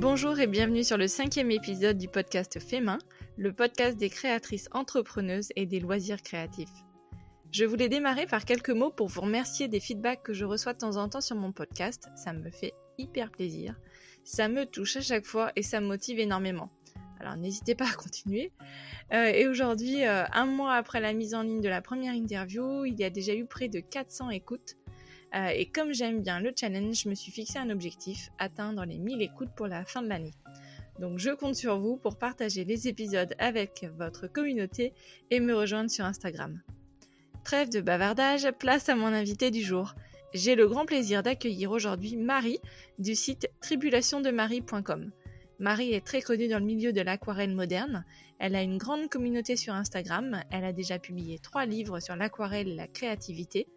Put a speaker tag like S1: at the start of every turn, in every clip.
S1: Bonjour et bienvenue sur le 5e épisode du podcast Fémin, le podcast des créatrices entrepreneuses et des loisirs créatifs. Je voulais démarrer par quelques mots pour vous remercier des feedbacks que je reçois de temps en temps sur mon podcast, ça me fait hyper plaisir, ça me touche à chaque fois et ça me motive énormément. Alors n'hésitez pas à continuer. Et aujourd'hui, un mois après la mise en ligne de la première interview, il y a déjà eu près de 400 écoutes. Et comme j'aime bien le challenge, je me suis fixé un objectif, atteindre les 1000 écoutes pour la fin de l'année. Donc je compte sur vous pour partager les épisodes avec votre communauté et me rejoindre sur Instagram. Trêve de bavardage, place à mon invité du jour. J'ai le grand plaisir d'accueillir aujourd'hui Marie du site tribulationdemarie.com. Marie est très connue dans le milieu de l'aquarelle moderne. Elle a une grande communauté sur Instagram. Elle a déjà publié 3 livres sur l'aquarelle et la créativité.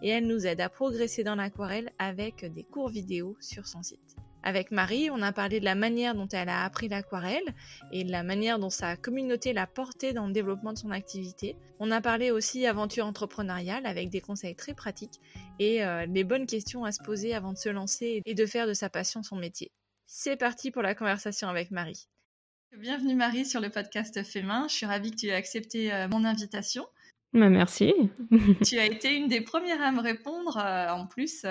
S1: Et elle nous aide à progresser dans l'aquarelle avec des cours vidéo sur son site. Avec Marie, on a parlé de la manière dont elle a appris l'aquarelle et de la manière dont sa communauté l'a portée dans le développement de son activité. On a parlé aussi aventure entrepreneuriale avec des conseils très pratiques et les bonnes questions à se poser avant de se lancer et de faire de sa passion son métier. C'est parti pour la conversation avec Marie. Bienvenue Marie sur le podcast Fémin. Je suis ravie que tu aies accepté mon invitation.
S2: Merci.
S1: Tu as été une des premières à me répondre. En plus,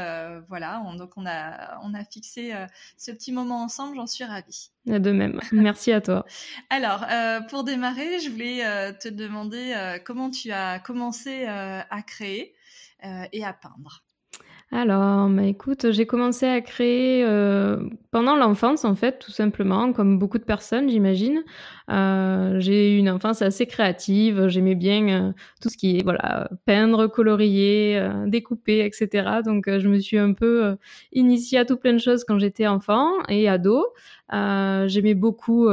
S1: voilà, donc on a fixé ce petit moment ensemble. J'en suis ravie.
S2: De même. Merci à toi.
S1: Alors, pour démarrer, je voulais te demander comment tu as commencé à créer et à peindre.
S2: Alors, écoute, j'ai commencé à créer pendant l'enfance, en fait, tout simplement, comme beaucoup de personnes, j'imagine. J'ai eu une enfance assez créative. J'aimais bien tout ce qui est peindre, colorier, découper, etc. Donc, je me suis un peu initiée à tout plein de choses quand j'étais enfant et ado. J'aimais beaucoup...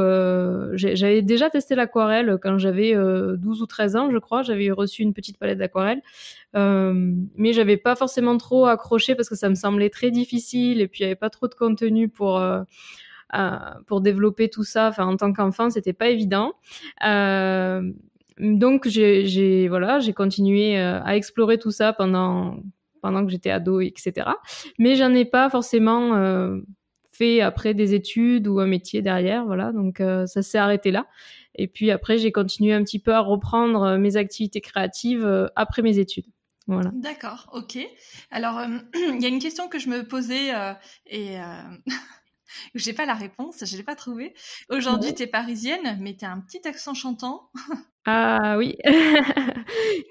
S2: j'avais déjà testé l'aquarelle quand j'avais 12 ou 13 ans, je crois. J'avais reçu une petite palette d'aquarelle. Mais j'avais pas forcément trop accroché parce que ça me semblait très difficile et puis il y avait pas trop de contenu pour développer tout ça. Enfin, en tant qu'enfant, c'était pas évident. Donc j'ai continué à explorer tout ça pendant que j'étais ado, etc. Mais j'en ai pas forcément fait après des études ou un métier derrière, voilà. Donc ça s'est arrêté là. Et puis après, j'ai continué un petit peu à reprendre mes activités créatives après mes études. Voilà.
S1: D'accord, ok. Alors, il y a une question que je me posais et je n'ai pas la réponse, je ne l'ai pas trouvée. Aujourd'hui,
S2: Ouais.
S1: tu es parisienne, mais tu as un petit accent chantant.
S2: Ah oui,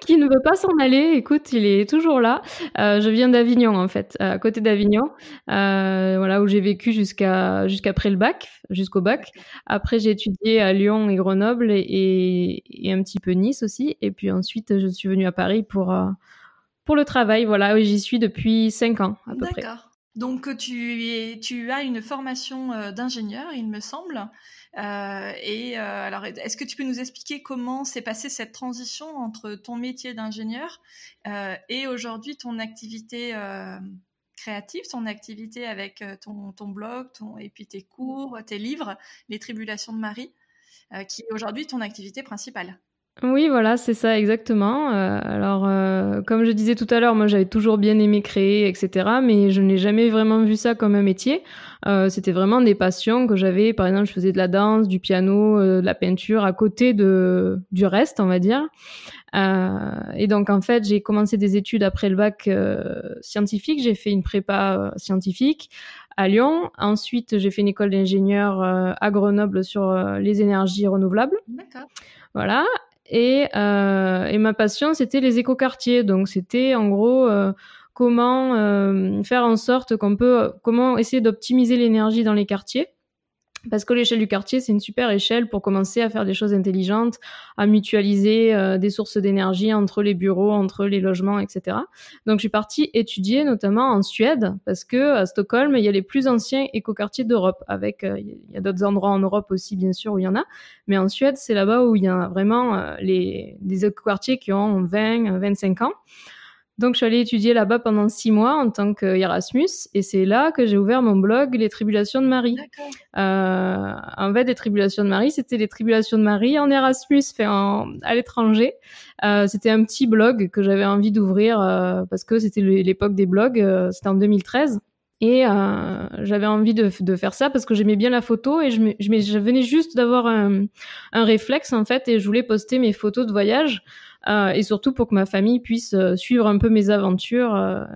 S2: qui ne veut pas s'en aller, écoute, il est toujours là. Je viens d'Avignon, en fait, à côté d'Avignon, où j'ai vécu jusqu'après le bac, jusqu'au bac. Après, j'ai étudié à Lyon et Grenoble et un petit peu Nice aussi. Et puis ensuite, je suis venue à Paris pour le travail, voilà, et j'y suis depuis 5 ans à peu près.
S1: D'accord. Donc, tu as une formation d'ingénieur, il me semble. Alors, est-ce que tu peux nous expliquer comment s'est passée cette transition entre ton métier d'ingénieur et aujourd'hui ton activité créative, ton activité avec ton blog et puis tes cours, tes livres, Les Tribulations de Marie, qui est aujourd'hui ton activité principale?
S2: Oui, voilà, c'est ça, exactement. Comme je disais tout à l'heure, moi, j'avais toujours bien aimé créer, etc., mais je n'ai jamais vraiment vu ça comme un métier. C'était vraiment des passions que j'avais. Par exemple, je faisais de la danse, du piano, de la peinture à côté du reste, on va dire. Et donc, en fait, j'ai commencé des études après le bac scientifique. J'ai fait une prépa scientifique à Lyon. Ensuite, j'ai fait une école d'ingénieur à Grenoble sur les énergies renouvelables.
S1: D'accord.
S2: Voilà. Et ma passion, c'était les écoquartiers. Donc, c'était en gros comment faire en sorte comment essayer d'optimiser l'énergie dans les quartiers. Parce que l'échelle du quartier, c'est une super échelle pour commencer à faire des choses intelligentes, à mutualiser des sources d'énergie entre les bureaux, entre les logements, etc. Donc, je suis partie étudier notamment en Suède, parce que à Stockholm, il y a les plus anciens écoquartiers d'Europe. Il y a d'autres endroits en Europe aussi, bien sûr, où il y en a. Mais en Suède, c'est là-bas où il y a vraiment des écoquartiers qui ont 20, 25 ans. Donc, je suis allée étudier là-bas pendant 6 mois en tant qu'Erasmus, et c'est là que j'ai ouvert mon blog Les Tribulations de Marie. En fait, Les Tribulations de Marie, c'était les Tribulations de Marie en Erasmus, à l'étranger. C'était un petit blog que j'avais envie d'ouvrir parce que c'était l'époque des blogs, c'était en 2013. Et j'avais envie de faire ça parce que j'aimais bien la photo et je venais juste d'avoir un réflexe en fait et je voulais poster mes photos de voyage et surtout pour que ma famille puisse suivre un peu mes aventures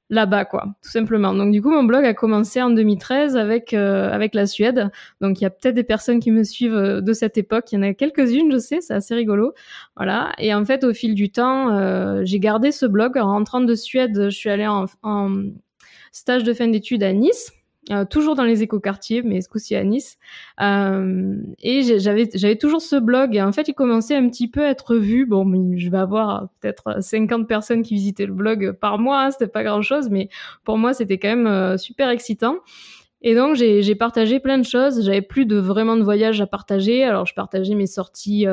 S2: là-bas quoi, tout simplement. Donc du coup mon blog a commencé en 2013 avec la Suède. Donc il y a peut-être des personnes qui me suivent de cette époque, il y en a quelques-unes, je sais, c'est assez rigolo. Voilà, et en fait au fil du temps, j'ai gardé ce blog. En rentrant de Suède, je suis allée en stage de fin d'études à Nice, toujours dans les écoquartiers, mais ce coup-ci à Nice. Et j'avais toujours ce blog. Et en fait, il commençait un petit peu à être vu. Bon, mais je vais avoir peut-être 50 personnes qui visitaient le blog par mois. Hein, c'était pas grand-chose, mais pour moi, c'était quand même super excitant. Et donc, j'ai partagé plein de choses. J'avais plus vraiment de voyages à partager. Alors, je partageais mes sorties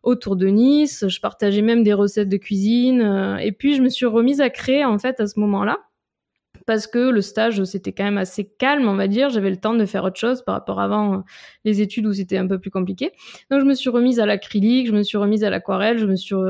S2: autour de Nice. Je partageais même des recettes de cuisine. Et puis, je me suis remise à créer, en fait, à ce moment-là. Parce que le stage, c'était quand même assez calme, on va dire. J'avais le temps de faire autre chose par rapport avant les études où c'était un peu plus compliqué. Donc, je me suis remise à l'acrylique, je me suis remise à l'aquarelle,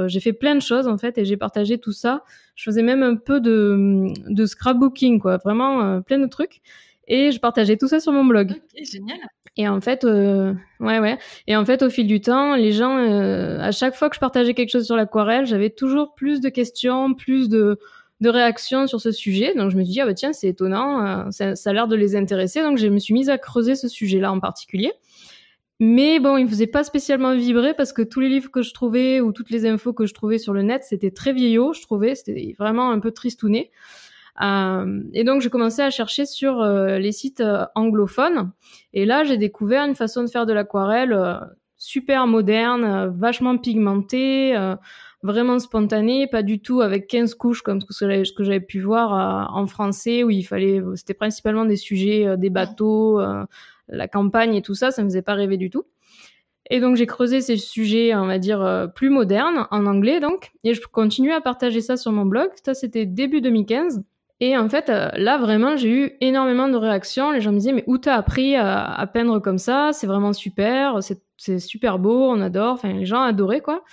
S2: j'ai fait plein de choses, en fait, et j'ai partagé tout ça. Je faisais même un peu de scrapbooking, quoi. Vraiment, plein de trucs. Et je partageais tout ça sur mon blog.
S1: Ok, génial.
S2: Et en fait, ouais. Et en fait, au fil du temps, les gens, à chaque fois que je partageais quelque chose sur l'aquarelle, j'avais toujours plus de questions, plus de réactions sur ce sujet. Donc je me suis dit, ah bah tiens, c'est étonnant, ça a l'air de les intéresser. Donc je me suis mise à creuser ce sujet-là en particulier. Mais bon, il me faisait pas spécialement vibrer parce que tous les livres que je trouvais ou toutes les infos que je trouvais sur le net, c'était très vieillot, je trouvais. C'était vraiment un peu tristouné. Et donc j'ai commencé à chercher sur les sites anglophones. Et là, j'ai découvert une façon de faire de l'aquarelle super moderne, vachement pigmentée, vraiment spontanée, pas du tout avec 15 couches comme ce que j'avais pu voir en français où c'était principalement des sujets, des bateaux, la campagne et tout ça, ça me faisait pas rêver du tout. Et donc j'ai creusé ces sujets, on va dire, plus modernes, en anglais donc, et je continue à partager ça sur mon blog. Ça, c'était début 2015. Et en fait, là, vraiment, j'ai eu énormément de réactions. Les gens me disaient, mais où t'as appris à peindre comme ça? C'est vraiment super, c'est super beau, on adore. Enfin, les gens adoraient, quoi.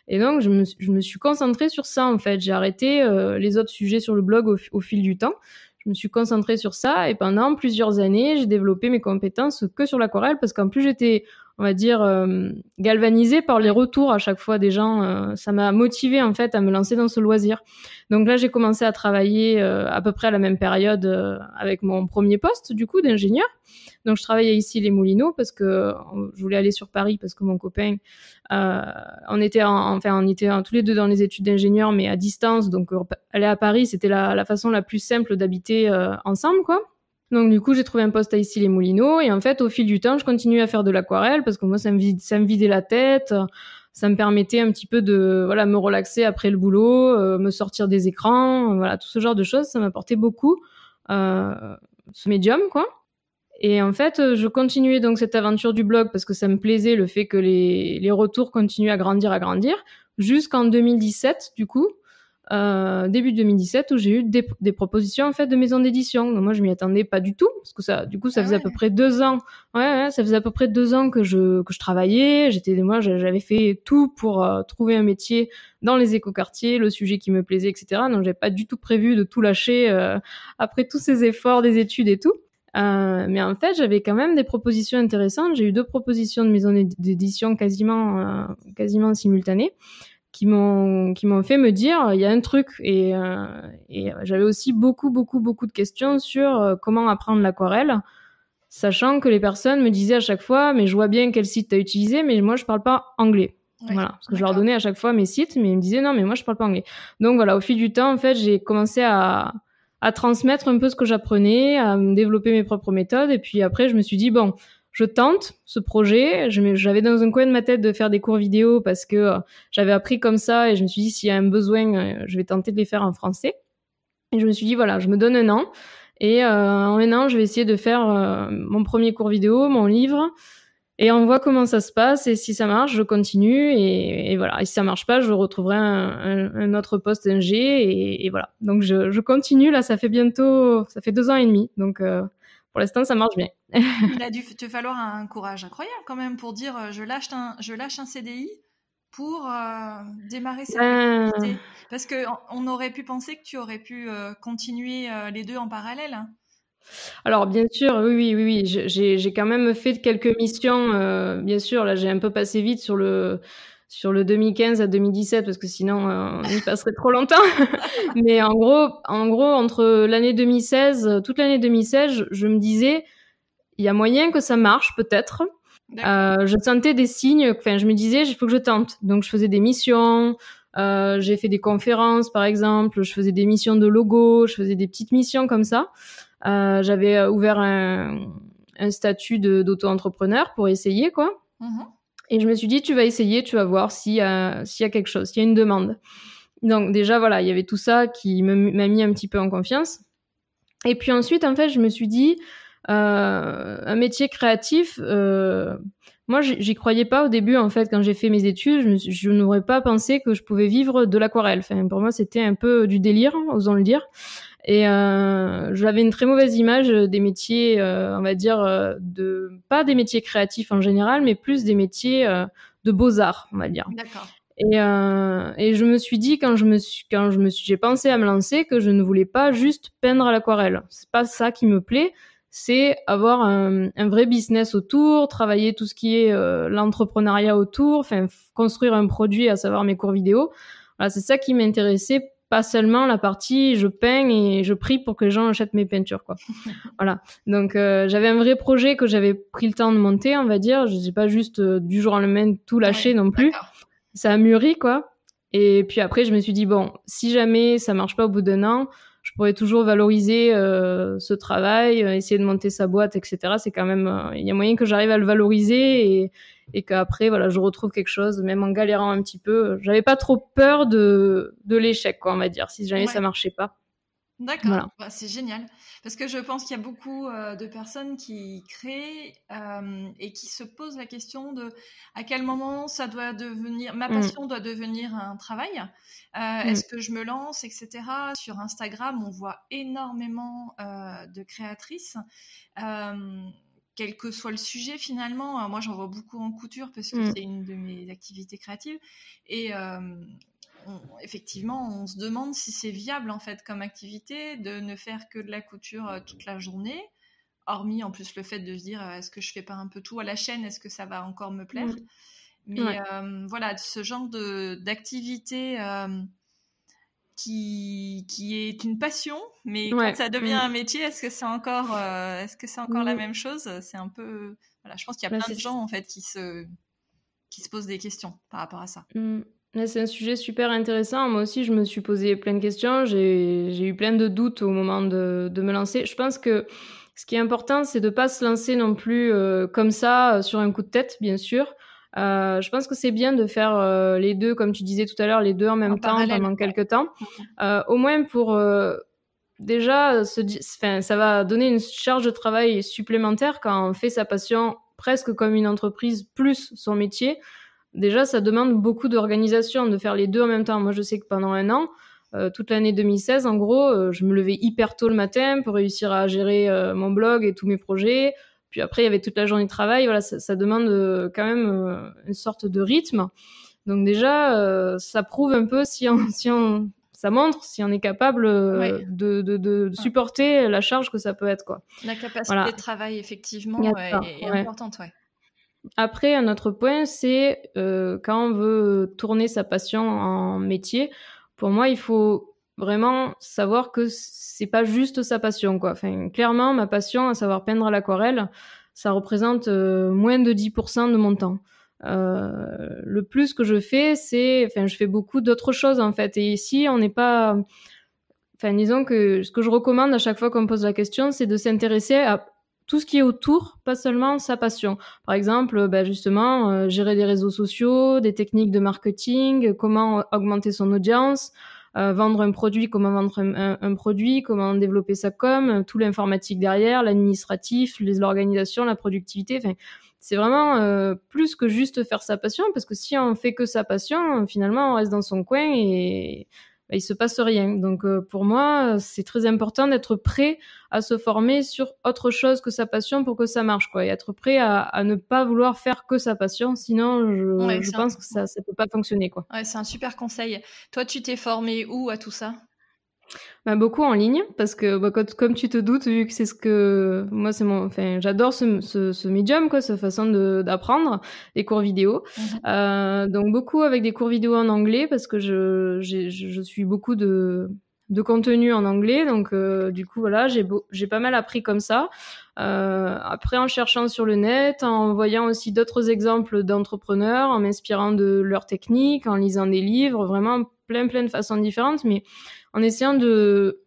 S2: Et donc, je me suis concentrée sur ça, en fait. J'ai arrêté les autres sujets sur le blog au fil du temps. Je me suis concentrée sur ça et pendant plusieurs années, j'ai développé mes compétences que sur l'aquarelle parce qu'en plus, j'étais, on va dire, galvanisée par les retours à chaque fois des gens. Ça m'a motivée, en fait, à me lancer dans ce loisir. Donc là, j'ai commencé à travailler à peu près à la même période avec mon premier poste, du coup, d'ingénieur. Donc, je travaillais ici les Moulineaux parce que je voulais aller sur Paris parce que mon copain, on était tous les deux dans les études d'ingénieur, mais à distance. Donc, aller à Paris, c'était la façon la plus simple d'habiter ensemble, quoi. Donc, du coup, j'ai trouvé un poste à ici les Moulineaux. Et en fait, au fil du temps, je continuais à faire de l'aquarelle parce que moi, ça me vidait la tête. Ça me permettait un petit peu de me relaxer après le boulot, me sortir des écrans, voilà, tout ce genre de choses. Ça m'apportait beaucoup, ce médium, quoi. Et en fait, je continuais donc cette aventure du blog parce que ça me plaisait le fait que les retours continuent à grandir, jusqu'en 2017, du coup, début 2017, où j'ai eu des propositions en fait de maisons d'édition. Donc moi, je m'y attendais pas du tout parce que ça faisait à peu près 2 ans. Ouais, ça faisait à peu près 2 ans que je travaillais. J'avais fait tout pour trouver un métier dans les écoquartiers, le sujet qui me plaisait, etc. Donc j'avais pas du tout prévu de tout lâcher après tous ces efforts des études et tout. Mais en fait, j'avais quand même des propositions intéressantes. J'ai eu 2 propositions de maisons d'édition quasiment simultanées qui m'ont fait me dire il y a un truc. Et j'avais aussi beaucoup de questions sur comment apprendre l'aquarelle, sachant que les personnes me disaient à chaque fois mais je vois bien quel site tu as utilisé, mais moi je parle pas anglais. Ouais, voilà, parce que je leur donnais à chaque fois mes sites, mais ils me disaient non mais moi je parle pas anglais. Donc voilà, au fil du temps en fait, j'ai commencé à transmettre un peu ce que j'apprenais, à me développer mes propres méthodes. Et puis après, je me suis dit, bon, je tente ce projet. J'avais dans un coin de ma tête de faire des cours vidéo parce que j'avais appris comme ça et je me suis dit, s'il y a un besoin, je vais tenter de les faire en français. Et je me suis dit, voilà, je me donne 1 an. Et en 1 an, je vais essayer de faire mon premier cours vidéo, mon livre. Et on voit comment ça se passe, et si ça marche, je continue, et voilà. Et si ça marche pas, je retrouverai un autre poste ingé, et voilà. Donc je continue, là, ça fait 2 ans et demi, donc pour l'instant, ça marche bien.
S1: Il a dû te falloir un courage incroyable quand même pour dire je lâche un CDI pour démarrer cette activité. Parce qu'on aurait pu penser que tu aurais pu continuer les deux en parallèle. Hein.
S2: Alors bien sûr, oui. J'ai quand même fait quelques missions, bien sûr, là j'ai un peu passé vite sur le 2015 à 2017 parce que sinon, on y passerait trop longtemps. Mais en gros entre l'année 2016, toute l'année 2016, je me disais: «Il y a moyen que ça marche peut-être».
S1: D'accord.
S2: Je sentais des signes, enfin je me disais: «Il faut que je tente». Donc je faisais des missions, j'ai fait des conférences par exemple, je faisais des missions de logo, je faisais des petites missions comme ça. J'avais ouvert un statut d'auto-entrepreneur pour essayer, quoi.
S1: Mhm.
S2: Et je me suis dit, tu vas essayer, tu vas voir s'il y a quelque chose, s'il y a une demande. Donc déjà, voilà, il y avait tout ça qui m'a mis un petit peu en confiance. Et puis ensuite, en fait, je me suis dit, un métier créatif, moi, j'y croyais pas au début, en fait, quand j'ai fait mes études, je n'aurais pas pensé que je pouvais vivre de l'aquarelle. Enfin, pour moi, c'était un peu du délire, osons le dire. Et j'avais une très mauvaise image des métiers, on va dire, pas des métiers créatifs en général, mais plus des métiers de beaux-arts, on va dire.
S1: D'accord.
S2: Et je me suis dit j'ai pensé à me lancer que je ne voulais pas juste peindre à l'aquarelle. C'est pas ça qui me plaît, c'est avoir un vrai business autour, travailler tout ce qui est l'entrepreneuriat autour, enfin construire un produit, à savoir mes cours vidéo. Voilà, c'est ça qui m'intéressait, pas seulement la partie je peins et je prie pour que les gens achètent mes peintures, quoi. Voilà. Donc j'avais un vrai projet que j'avais pris le temps de monter, on va dire. Je n'ai pas juste du jour au lendemain tout lâché
S1: Ouais,
S2: non plus.
S1: d'accord.
S2: Ça a mûri, quoi. Et puis après, je me suis dit, bon, si jamais ça marche pas au bout d'un an, je pourrais toujours valoriser ce travail, essayer de monter sa boîte, etc. C'est quand même, il y a moyen que j'arrive à le valoriser et qu'après, voilà, je retrouve quelque chose, même en galérant un petit peu. J'avais pas trop peur de l'échec, quoi, on va dire, si jamais ça
S1: Ouais.
S2: marchait pas.
S1: D'accord,
S2: Voilà.
S1: bah, c'est génial. Parce que je pense qu'il y a beaucoup de personnes qui créent et qui se posent la question de à quel moment ça doit devenir, ma
S2: Mm,
S1: passion doit devenir un travail.
S2: mm,
S1: Est-ce que je me lance, etc. Sur Instagram, on voit énormément de créatrices. Euh, Quel que soit le sujet finalement, moi j'en vois beaucoup en couture parce que
S2: mm,
S1: c'est une de mes activités créatives. Et effectivement, on se demande si c'est viable en fait comme activité de ne faire que de la couture toute la journée, hormis en plus le fait de se dire est-ce que je fais pas un peu tout à la chaîne, est-ce que ça va encore me plaire.
S2: mm.
S1: Mais
S2: Ouais.
S1: voilà, ce genre d'activité qui est une passion, mais quand
S2: Ouais.
S1: ça devient
S2: Mm,
S1: un métier, est-ce que c'est encore la
S2: mm.
S1: même chose? C'est un peu, voilà, je pense qu'il y a
S2: Là,
S1: plein de gens en fait qui se posent des questions par rapport à ça.
S2: Mmh. Ouais, c'est un sujet super intéressant. Moi aussi, je me suis posé plein de questions. J'ai eu plein de doutes au moment de me lancer. Je pense que ce qui est important, c'est de pas se lancer non plus, comme ça, sur un coup de tête, bien sûr. Je pense que c'est bien de faire, les 2, comme tu disais tout à l'heure, les 2 en
S1: En
S2: même temps
S1: parallèle,
S2: pendant
S1: ouais.
S2: quelque temps. Au moins pour, déjà, enfin, ça va donner une charge de travail supplémentaire quand on fait sa passion presque comme une entreprise plus son métier. Déjà, ça demande beaucoup d'organisation de faire les 2 en même temps. Moi, je sais que pendant un an, toute l'année 2016, en gros, je me levais hyper tôt le matin pour réussir à gérer mon blog et tous mes projets. Puis après, il y avait toute la journée de travail. Voilà, ça demande quand même une sorte de rythme. Donc déjà, ça prouve un peu ça montre si on est capable
S1: Ouais.
S2: de supporter la charge que ça peut être, quoi.
S1: La capacité
S2: Voilà.
S1: de travail,
S2: Il y a
S1: effectivement,
S2: ça,
S1: est
S2: ouais.
S1: importante, ouais.
S2: Après, un autre point, c'est quand on veut tourner sa passion en métier, pour moi, il faut vraiment savoir que c'est pas juste sa passion, quoi. Enfin, clairement, ma passion, à savoir peindre à l'aquarelle, ça représente moins de 10% de mon temps. Le plus que je fais, enfin, je fais beaucoup d'autres choses en fait. Et ici, on n'est pas, enfin, disons que ce que je recommande à chaque fois qu'on me pose la question, c'est de s'intéresser à tout ce qui est autour, pas seulement sa passion. Par exemple, justement, gérer des réseaux sociaux, des techniques de marketing, comment augmenter son audience, vendre un produit, comment vendre un produit, comment développer sa com, tout l'informatique derrière, l'administratif, l'organisation, la productivité. Enfin, c'est vraiment plus que juste faire sa passion, parce que si on fait que sa passion, finalement, on reste dans son coin et il se passe rien. Donc pour moi, c'est très important d'être prêt à se former sur autre chose que sa passion pour que ça marche, quoi, et être prêt à ne pas vouloir faire que sa passion, sinon
S1: Ouais,
S2: je pense que ça peut pas fonctionner, quoi.
S1: ouais, c'est un super conseil. Toi, tu t'es formé où à tout ça?
S2: Bah, beaucoup en ligne parce que comme tu te doutes, vu que c'est ce que moi j'adore ce médium quoi, cette façon d'apprendre, les cours vidéo. Donc beaucoup avec des cours vidéo en anglais parce que je suis beaucoup de contenu en anglais, donc du coup voilà, j'ai pas mal appris comme ça. Après en cherchant sur le net, en voyant aussi d'autres exemples d'entrepreneurs, en m'inspirant de leurs techniques, en lisant des livres, vraiment plein de façons différentes, mais en essayant de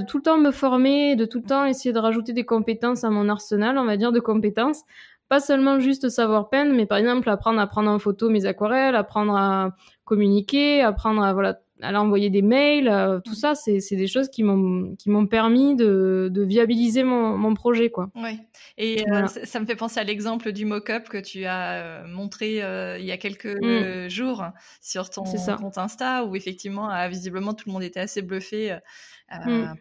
S2: tout le temps me former, de tout le temps essayer de rajouter des compétences à mon arsenal, on va dire, de compétences. Pas seulement juste savoir peindre, mais par exemple apprendre à prendre en photo mes aquarelles, apprendre à communiquer, apprendre à envoyer des mails, tout ça, c'est des choses qui m'ont permis de viabiliser mon projet, quoi.
S1: Oui, et
S2: Voilà.
S1: ça me fait penser à l'exemple du mock-up que tu as montré il y a quelques jours sur ton
S2: C'est ça.
S1: compte Insta, où effectivement, visiblement, tout le monde était assez bluffé, un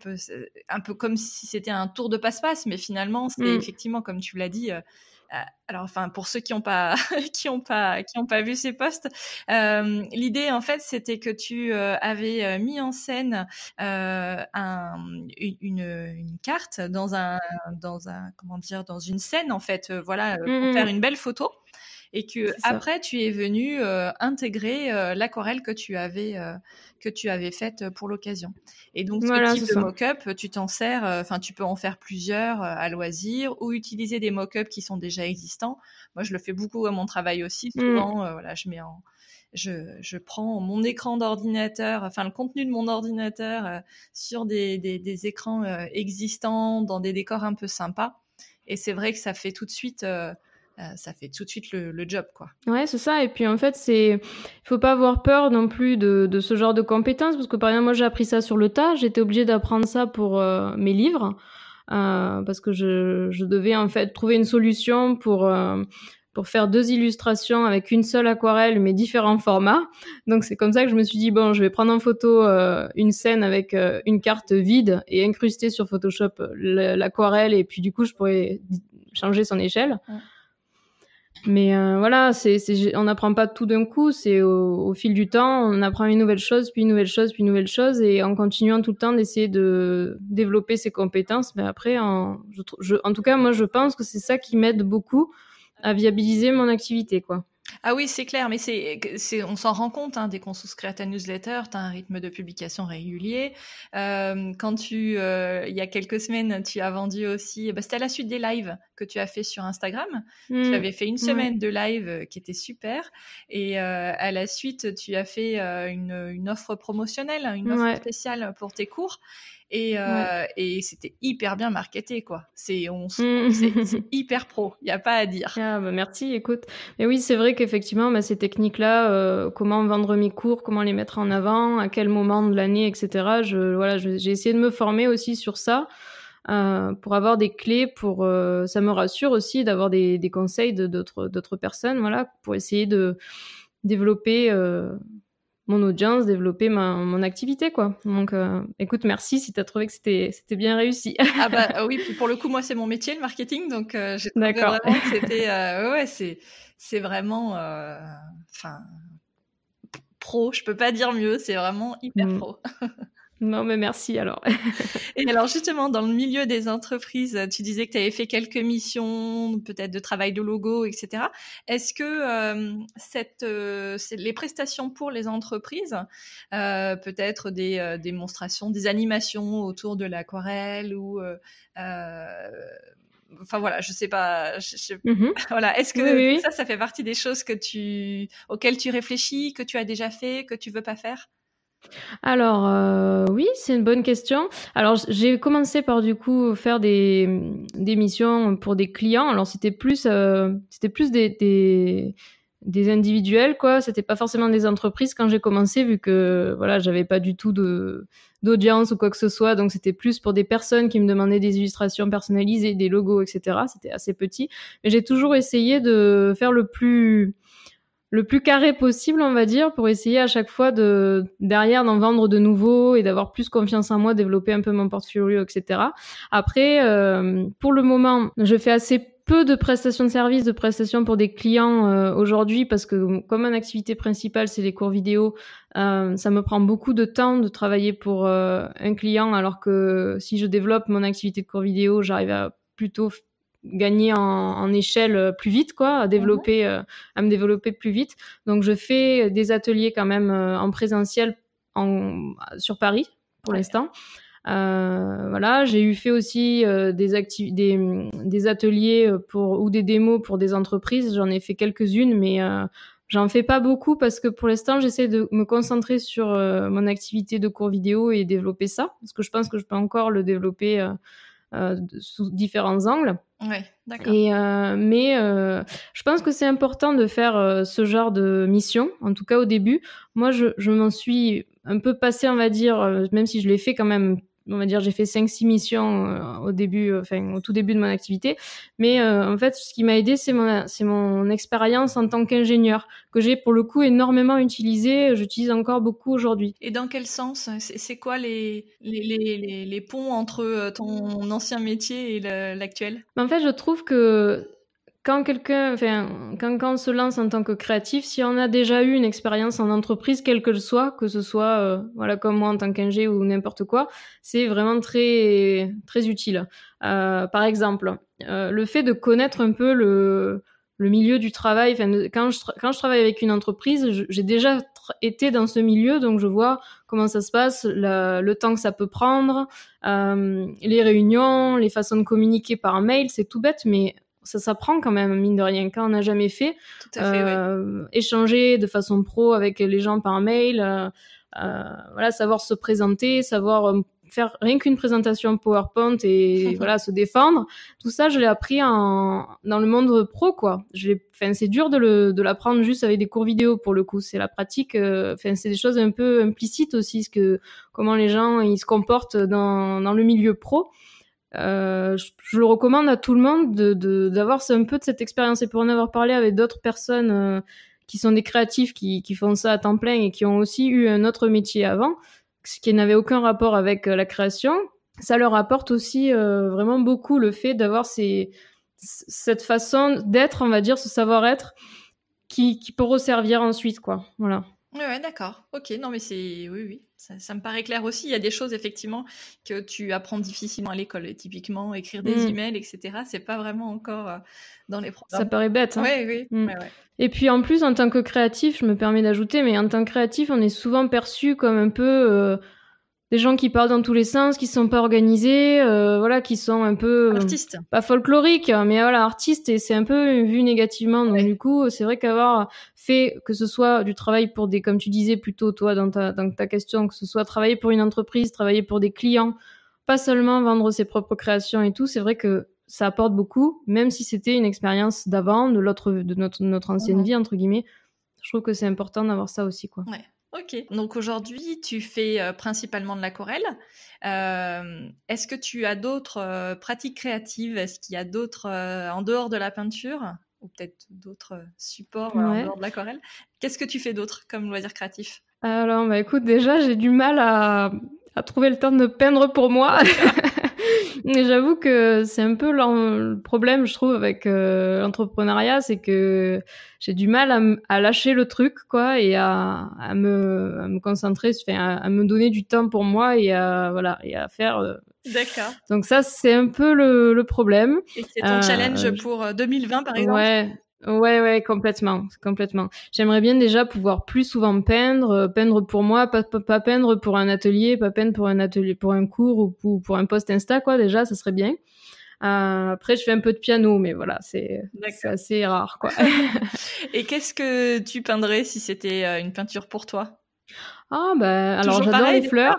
S1: peu comme si c'était un tour de passe-passe, mais finalement, c'est effectivement, comme tu l'as dit, alors, enfin, pour ceux qui n'ont pas, qui ont pas vu ces posts, l'idée, en fait, c'était que tu avais mis en scène une carte dans comment dire, dans une scène, en fait, voilà, pour faire une belle photo. Et que
S2: C'est ça.
S1: après tu es venu intégrer l'aquarelle que tu avais faite pour l'occasion. Et donc
S2: Voilà,
S1: ce type
S2: c'est
S1: de
S2: ça.
S1: mock-up, tu t'en sers, enfin tu peux en faire plusieurs à loisir ou utiliser des mock-ups qui sont déjà existants. Moi, je le fais beaucoup à mon travail aussi. Souvent, voilà, je prends mon écran d'ordinateur, enfin le contenu de mon ordinateur sur des écrans existants dans des décors un peu sympas. Et c'est vrai que ça fait tout de suite le job, quoi.
S2: Ouais, c'est ça. Et puis en fait, il faut pas avoir peur non plus de ce genre de compétences, parce que par exemple, moi j'ai appris ça sur le tas. J'étais obligée d'apprendre ça pour mes livres, parce que je devais en fait trouver une solution pour faire 2 illustrations avec une seule aquarelle, mais différents formats. Donc c'est comme ça que je me suis dit bon, je vais prendre en photo une scène avec une carte vide et incruster sur Photoshop l'aquarelle, et puis du coup je pourrais changer son échelle.
S1: Ouais.
S2: Mais voilà, on n'apprend pas tout d'un coup, c'est au fil du temps, on apprend une nouvelle chose, puis une nouvelle chose, puis une nouvelle chose, et en continuant tout le temps d'essayer de développer ses compétences. Mais après, en tout cas, moi, je pense que c'est ça qui m'aide beaucoup à viabiliser mon activité, quoi.
S1: Ah oui, c'est clair, mais on s'en rend compte dès qu'on souscrit à ta newsletter, tu as un rythme de publication régulier. Quand il y a quelques semaines, tu as vendu aussi, c'était à la suite des lives que tu as fait sur Instagram. Tu avais fait une semaine de live qui était super, et à la suite, tu as fait une offre promotionnelle, une offre spéciale pour tes cours. Et c'était hyper bien marketé, quoi. C'est hyper pro, il n'y a pas à dire.
S2: Ah bah merci, écoute. Mais oui, c'est vrai qu'effectivement, ces techniques-là, comment vendre mes cours, comment les mettre en avant, à quel moment de l'année, etc. J'ai essayé de me former aussi sur ça, pour avoir des clés, ça me rassure aussi d'avoir des conseils d'autres personnes, voilà, pour essayer de développer mon audience, développer mon activité, quoi. Donc, écoute, merci si tu as trouvé que c'était bien réussi.
S1: Ah bah oui, pour le coup, moi, c'est mon métier, le marketing, donc j'ai trouvé
S2: D'accord.
S1: vraiment que c'était c'est vraiment enfin pro, je peux pas dire mieux, c'est vraiment hyper pro.
S2: Non, mais merci alors.
S1: Et alors justement, dans le milieu des entreprises, tu disais que tu avais fait quelques missions, peut-être de travail de logo, etc. Est-ce que les prestations pour les entreprises, peut-être des démonstrations, des animations autour de l'aquarelle ou enfin voilà, je sais pas, voilà. Est-ce que ça fait partie des choses auxquelles tu réfléchis, que tu as déjà fait, que tu veux pas faire?
S2: Alors, oui, c'est une bonne question. Alors, j'ai commencé par du coup faire des missions pour des clients. Alors, c'était plus des individuels, quoi. C'était pas forcément des entreprises quand j'ai commencé, vu que voilà, j'avais pas du tout d'audience ou quoi que ce soit. Donc, c'était plus pour des personnes qui me demandaient des illustrations personnalisées, des logos, etc. C'était assez petit. Mais j'ai toujours essayé de faire le plus carré possible, on va dire, pour essayer à chaque fois derrière d'en vendre de nouveaux et d'avoir plus confiance en moi, développer un peu mon portfolio, etc. Après, pour le moment, je fais assez peu de prestations de services, de prestations pour des clients aujourd'hui parce que comme mon activité principale, c'est les cours vidéo, ça me prend beaucoup de temps de travailler pour un client alors que si je développe mon activité de cours vidéo, j'arrive à plutôt gagner en échelle plus vite, quoi, à me développer plus vite. Donc, je fais des ateliers quand même en présentiel sur Paris pour l'instant. Voilà, j'ai fait aussi des ateliers ou des démos pour des entreprises. J'en ai fait quelques-unes, mais j'en fais pas beaucoup parce que pour l'instant, j'essaie de me concentrer sur mon activité de cours vidéo et développer ça, parce que je pense que je peux encore le développer sous différents angles.
S1: Ouais, d'accord.
S2: Mais je pense que c'est important de faire ce genre de mission, en tout cas au début. Moi, je m'en suis un peu passée, on va dire, même si je l'ai fait quand même, on va dire, j'ai fait 5-6 missions au tout début de mon activité. Mais en fait, ce qui m'a aidée, c'est mon expérience en tant qu'ingénieur, que j'ai pour le coup énormément utilisée. J'utilise encore beaucoup aujourd'hui.
S1: Et dans quel sens? C'est quoi les ponts entre ton ancien métier et l'actuel?
S2: En fait, je trouve que quand on se lance en tant que créatif, si on a déjà eu une expérience en entreprise, quelle que ce soit, voilà, comme moi en tant qu'ingé ou n'importe quoi, c'est vraiment très, très utile. Par exemple, le fait de connaître un peu le milieu du travail, quand je travaille avec une entreprise, j'ai déjà été dans ce milieu, donc je vois comment ça se passe, le temps que ça peut prendre, les réunions, les façons de communiquer par mail, c'est tout bête, mais ça s'apprend quand même, mine de rien, quand on n'a jamais fait.
S1: Tout à fait, ouais.
S2: Échanger de façon pro avec les gens par mail, voilà, savoir se présenter, savoir faire rien qu'une présentation PowerPoint et voilà, se défendre. Tout ça, je l'ai appris dans le monde pro, quoi. C'est dur de l'apprendre juste avec des cours vidéo pour le coup. C'est la pratique. C'est des choses un peu implicites aussi, comment les gens ils se comportent dans le milieu pro. Je le recommande à tout le monde d'avoir un peu de cette expérience. Et pour en avoir parlé avec d'autres personnes qui sont des créatifs qui font ça à temps plein et qui ont aussi eu un autre métier avant, ce qui n'avait aucun rapport avec la création, ça leur apporte aussi vraiment beaucoup le fait d'avoir cette façon d'être, on va dire, ce savoir-être qui peut resservir ensuite, quoi. Voilà.
S1: Ouais, d'accord. Ok, non, mais oui, ça me paraît clair aussi. Il y a des choses, effectivement, que tu apprends difficilement à l'école. Et typiquement, écrire des emails, etc., c'est pas vraiment encore dans les programmes.
S2: Ça paraît bête, hein.
S1: Oui. Ouais.
S2: Et puis, en plus, en tant que créatif, je me permets d'ajouter, mais en tant que créatif, on est souvent perçu comme un peu des gens qui parlent dans tous les sens, qui sont pas organisés, voilà, qui sont un peu
S1: artistes,
S2: pas folkloriques, mais voilà, artistes, et c'est un peu vu négativement. Donc du coup, c'est vrai qu'avoir fait que ce soit du travail pour comme tu disais plutôt toi dans ta question, que ce soit travailler pour une entreprise, travailler pour des clients, pas seulement vendre ses propres créations et tout, c'est vrai que ça apporte beaucoup, même si c'était une expérience d'avant, de notre ancienne vie entre guillemets. Je trouve que c'est important d'avoir ça aussi, quoi.
S1: Ouais. Ok, donc aujourd'hui, tu fais principalement de l'aquarelle. Est-ce que tu as d'autres pratiques créatives? Est-ce qu'il y a d'autres, en dehors de la peinture, ou peut-être d'autres supports en dehors de l'aquarelle? Qu'est-ce que tu fais d'autre comme loisir créatif?
S2: Alors, écoute, déjà, j'ai du mal à trouver le temps de peindre pour moi. Mais j'avoue que c'est un peu le problème, je trouve, avec l'entrepreneuriat, c'est que j'ai du mal à lâcher le truc, quoi, et à me concentrer, à me donner du temps pour moi et à faire.
S1: D'accord.
S2: Donc ça, c'est un peu le problème.
S1: Et c'est ton challenge pour 2020, par exemple?
S2: Ouais, complètement. J'aimerais bien déjà pouvoir plus souvent peindre pour moi, pas peindre pour un atelier, pour un cours ou pour un post Insta, quoi. Déjà, ça serait bien. Après, je fais un peu de piano, mais voilà, c'est assez rare, quoi.
S1: Et qu'est-ce que tu peindrais si c'était une peinture pour toi?
S2: Alors j'adore les fleurs.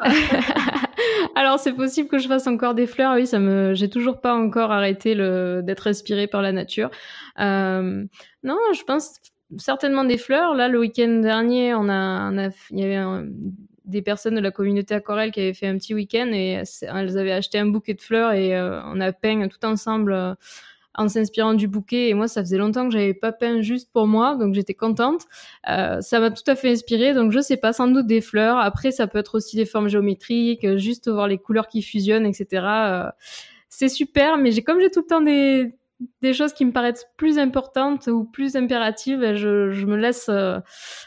S2: Alors c'est possible que je fasse encore des fleurs. Oui, j'ai toujours pas encore arrêté d'être inspirée par la nature. Non, je pense certainement des fleurs. Là, le week-end dernier, il y avait des personnes de la communauté aquarelle qui avaient fait un petit week-end et elles avaient acheté un bouquet de fleurs et on a peint tout ensemble en s'inspirant du bouquet. Et moi, ça faisait longtemps que j'avais pas peint juste pour moi, donc j'étais contente. Ça m'a tout à fait inspirée, donc je sais pas, sans doute des fleurs. Après, ça peut être aussi des formes géométriques, juste voir les couleurs qui fusionnent, etc. C'est super, mais comme j'ai tout le temps des choses qui me paraissent plus importantes ou plus impératives, je me laisse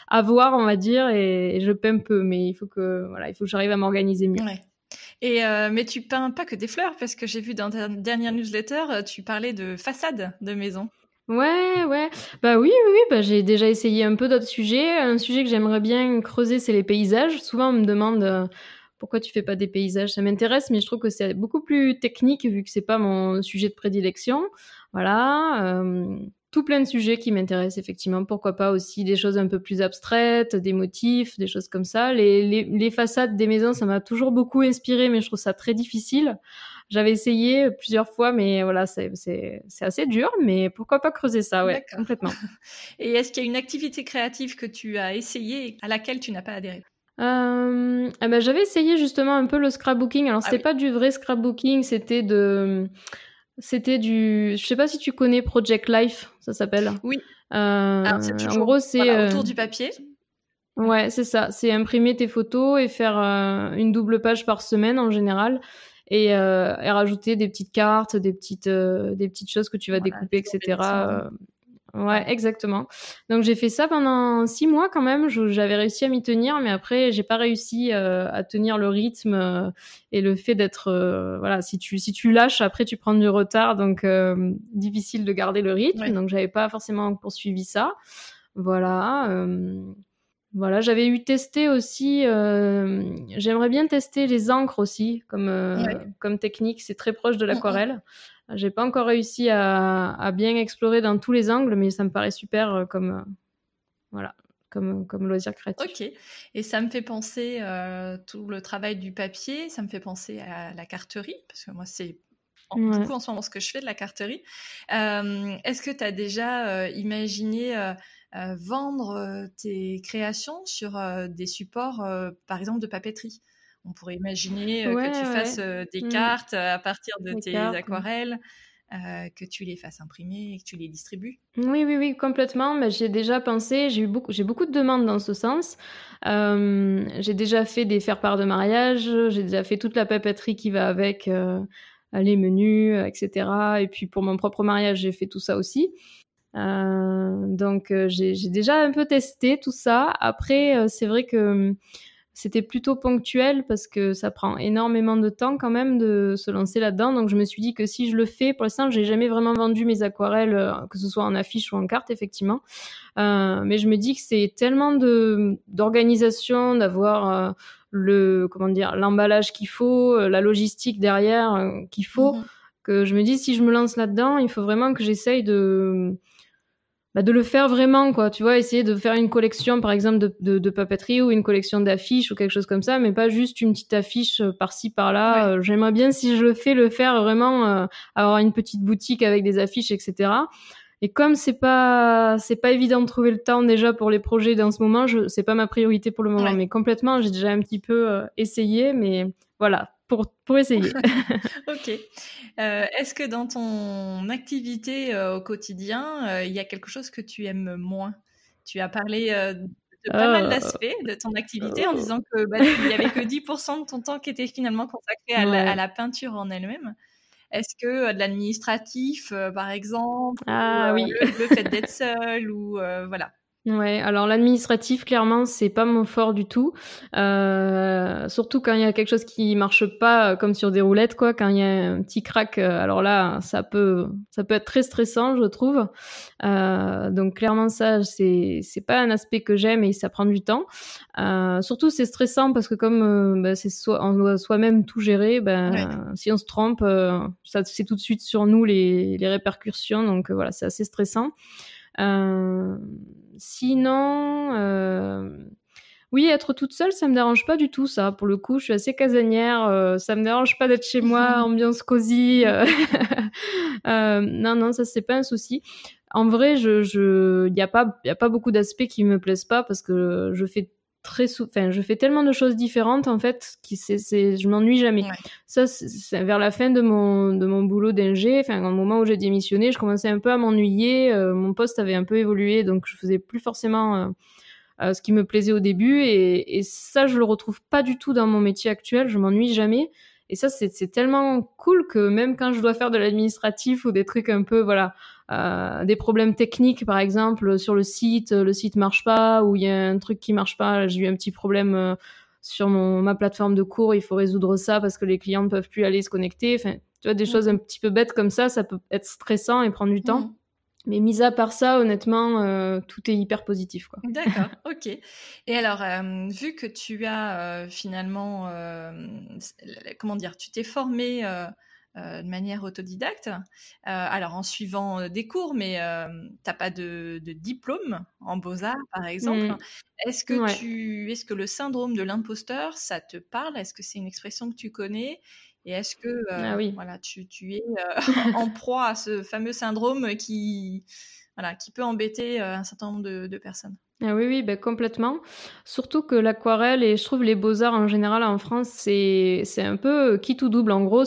S2: avoir, on va dire, et je peins peu. Mais il faut que j'arrive à m'organiser mieux.
S1: Ouais. Et mais tu peins pas que des fleurs, parce que j'ai vu dans ta dernière newsletter, tu parlais de façade de maison.
S2: Ouais. Bah oui, bah j'ai déjà essayé un peu d'autres sujets. Un sujet que j'aimerais bien creuser, c'est les paysages. Souvent, on me demande pourquoi tu fais pas des paysages. Ça m'intéresse, mais je trouve que c'est beaucoup plus technique vu que c'est pas mon sujet de prédilection. Voilà. Tout plein de sujets qui m'intéressent effectivement. Pourquoi pas aussi des choses un peu plus abstraites, des motifs, des choses comme ça. Les façades des maisons, ça m'a toujours beaucoup inspiré, mais je trouve ça très difficile. J'avais essayé plusieurs fois, mais voilà, c'est assez dur, mais pourquoi pas creuser ça, ouais,
S1: D'accord.
S2: complètement.
S1: Et est-ce qu'il y a une activité créative que tu as essayée et à laquelle tu n'as pas adhéré?
S2: J'avais essayé justement un peu le scrapbooking. Alors
S1: Ah
S2: c'était
S1: oui.
S2: pas du vrai scrapbooking, c'était du, je sais pas si tu connais Project Life, ça s'appelle.
S1: Oui, alors c'est
S2: En
S1: toujours,
S2: gros, c'est
S1: voilà, autour du papier.
S2: ouais, c'est ça. C'est imprimer tes photos et faire une double page par semaine en général, et rajouter des petites cartes, des petites choses que tu vas
S1: Voilà,
S2: découper,
S1: des embellissements.
S2: etc. Ouais,
S1: Ouais.
S2: exactement. Donc j'ai fait ça pendant 6 mois quand même. J'avais réussi à m'y tenir, mais après j'ai pas réussi à tenir le rythme et le fait d'être voilà, si tu lâches, après tu prends du retard, donc difficile de garder le rythme.
S1: Ouais.
S2: Donc j'avais pas forcément poursuivi ça. Voilà. Voilà, j'avais eu testé aussi. J'aimerais bien tester les encres aussi,
S1: Ouais.
S2: comme technique. C'est très proche de
S1: Mmh mh.
S2: l'aquarelle. J'ai pas encore réussi à bien explorer dans tous les angles, mais ça me paraît super voilà, comme loisir créatif.
S1: OK, et ça me fait penser, tout le travail du papier, ça me fait penser à la carterie, parce que moi, c'est
S2: Ouais.
S1: beaucoup en ce moment ce que je fais, de la carterie. Est-ce que tu as déjà, imaginé, vendre, tes créations sur, des supports, par exemple de papeterie? On pourrait imaginer, que tu fasses,
S2: Ouais.
S1: des
S2: Mmh.
S1: cartes, à partir de
S2: Les
S1: tes
S2: cartes, ouais.
S1: aquarelles, que tu les fasses imprimer et que tu les distribues.
S2: Oui, complètement. Mais j'ai déjà pensé, j'ai beaucoup de demandes dans ce sens. J'ai déjà fait des faire-part de mariage, j'ai déjà fait toute la papeterie qui va avec, les menus, et cetera. Et puis pour mon propre mariage, j'ai fait tout ça aussi. Donc j'ai déjà un peu testé tout ça. Après, c'est vrai que c'était plutôt ponctuel parce que ça prend énormément de temps quand même de se lancer là-dedans. Donc je me suis dit que si je le fais, pour l'instant, j'ai jamais vraiment vendu mes aquarelles, que ce soit en affiche ou en carte, effectivement. Mais je me dis que c'est tellement d'organisation, d'avoir comment dire, l'emballage qu'il faut, la logistique derrière qu'il faut,
S1: Mmh.
S2: que je me dis si je me lance là-dedans, il faut vraiment que j'essaye de le faire vraiment, quoi. Tu vois, essayer de faire une collection, par exemple, de papeterie ou une collection d'affiches ou quelque chose comme ça, mais pas juste une petite affiche par-ci,
S1: Ouais.
S2: par-là. J'aimerais bien, si je le faire vraiment, avoir une petite boutique avec des affiches, etc. Et comme c'est pas évident de trouver le temps déjà pour les projets dans ce moment, c'est pas ma priorité pour le moment.
S1: Ouais.
S2: Mais complètement, j'ai déjà un petit peu essayé, mais voilà, pour essayer.
S1: OK. Est-ce que dans ton activité, au quotidien, il y a quelque chose que tu aimes moins? Tu as parlé, de pas mal
S2: Euh,
S1: d'aspects de ton activité en
S2: euh,
S1: disant que, bah, tu il y avait que 10 de ton temps qui était finalement consacré à
S2: ouais.
S1: la peinture en elle-même. Est-ce que, de l'administratif, par exemple, ou,
S2: Ah oui.
S1: le fait d'être seul, ou, voilà?
S2: Ouais, alors l'administratif, clairement, c'est pas mon fort du tout. Surtout quand il y a quelque chose qui marche pas, comme sur des roulettes, quoi. Quand il y a un petit crack, alors là, ça peut être très stressant, je trouve. Donc clairement ça, c'est pas un aspect que j'aime et ça prend du temps. Surtout c'est stressant parce que comme, on doit soi-même tout gérer,
S1: Ouais.
S2: si on se trompe, ça c'est tout de suite sur nous les répercussions, donc voilà, c'est assez stressant. Heu, Sinon, oui, être toute seule, ça me dérange pas du tout ça. Pour le coup, je suis assez casanière, ça me dérange pas d'être chez moi, ambiance cosy, non, ça, c'est pas un souci. En vrai, il y a pas beaucoup d'aspects qui me plaisent pas parce que je fais tellement de choses différentes, en fait, je m'ennuie jamais.
S1: Ouais.
S2: Ça, c'est vers la fin de mon boulot d'ingé, enfin, au moment où j'ai démissionné, je commençais un peu à m'ennuyer, mon poste avait un peu évolué, donc je faisais plus forcément, ce qui me plaisait au début, et ça, je le retrouve pas du tout dans mon métier actuel, je m'ennuie jamais. Et ça, c'est tellement cool que même quand je dois faire de l'administratif ou des trucs un peu, voilà, des problèmes techniques, par exemple, sur le site marche pas, ou il y a un truc qui marche pas, j'ai eu un petit problème sur ma plateforme de cours, il faut résoudre ça parce que les clients ne peuvent plus aller se connecter. Enfin, tu vois, des choses un petit peu bêtes comme ça peut être stressant et prendre du temps. Mais mis à part ça, honnêtement, tout est hyper positif, quoi.
S1: D'accord, ok. Et alors, vu que tu as finalement, comment dire, tu t'es formé de manière autodidacte, alors en suivant des cours, mais t'as pas de diplôme en beaux-arts, par exemple. Est-ce que
S2: Ouais.
S1: est-ce que le syndrome de l'imposteur, ça te parle? Est-ce que c'est une expression que tu connais? Et est-ce que
S2: Ah oui.
S1: voilà, tu es en proie à ce fameux syndrome qui peut embêter un certain nombre de personnes?
S2: Ah oui, oui, bah, complètement. Surtout que l'aquarelle et je trouve les beaux-arts en général en France, c'est un peu qui tout double. En gros,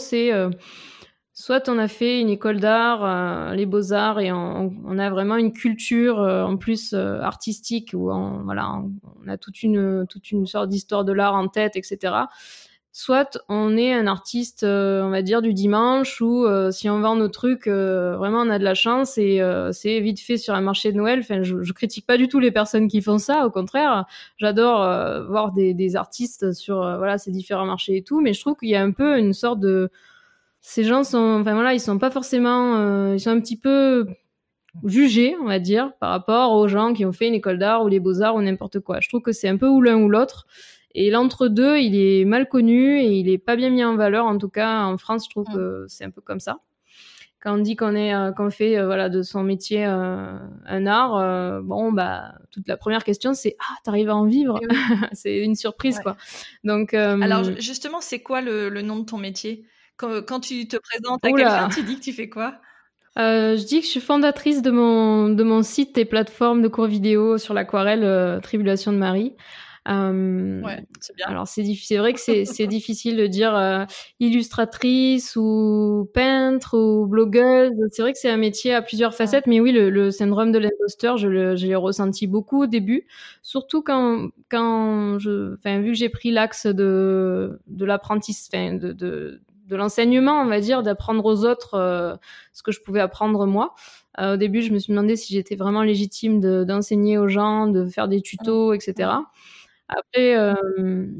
S2: soit on a fait une école d'art, les beaux-arts et on a vraiment une culture, en plus, artistique où on a toute une sorte d'histoire de l'art en tête et cetera. Soit on est un artiste, on va dire du dimanche où, si on vend nos trucs, vraiment on a de la chance et c'est vite fait sur un marché de Noël. Enfin, je critique pas du tout les personnes qui font ça, au contraire. J'adore, voir des artistes sur, voilà, ces différents marchés et tout, mais je trouve qu'il y a un peu une sorte de ces gens sont, enfin voilà, ils sont pas forcément, ils sont un petit peu jugés, on va dire, par rapport aux gens qui ont fait une école d'art ou les beaux-arts ou n'importe quoi. Je trouve que c'est un peu ou l'un ou l'autre. Et l'entre-deux, il est mal connu et il est pas bien mis en valeur. En tout cas, en France, je trouve que c'est un peu comme ça. Quand on dit qu'on fait voilà, de son métier un art, bon, bah, toute la première question, c'est « Ah, t'arrives à en vivre ?»
S1: Eh oui.
S2: C'est une surprise, quoi. Donc,
S1: Alors, justement, c'est quoi le nom de ton métier? Quand tu te présentes à quelqu'un, tu dis que tu fais quoi?
S2: Je dis que je suis fondatrice de mon site et plateforme de cours vidéo sur l'aquarelle, Tribulation de Marie.
S1: Ouais, c'est bien.
S2: Alors c'est vrai que c'est difficile de dire illustratrice ou peintre ou blogueuse. C'est vrai que c'est un métier à plusieurs facettes, mais oui, le syndrome de l'imposteur, je l'ai ressenti beaucoup au début, surtout vu que j'ai pris l'axe de l'apprentissage, de l'enseignement, on va dire, d'apprendre aux autres ce que je pouvais apprendre moi. Au début, je me suis demandé si j'étais vraiment légitime d'enseigner aux gens, de faire des tutos, etc. Après,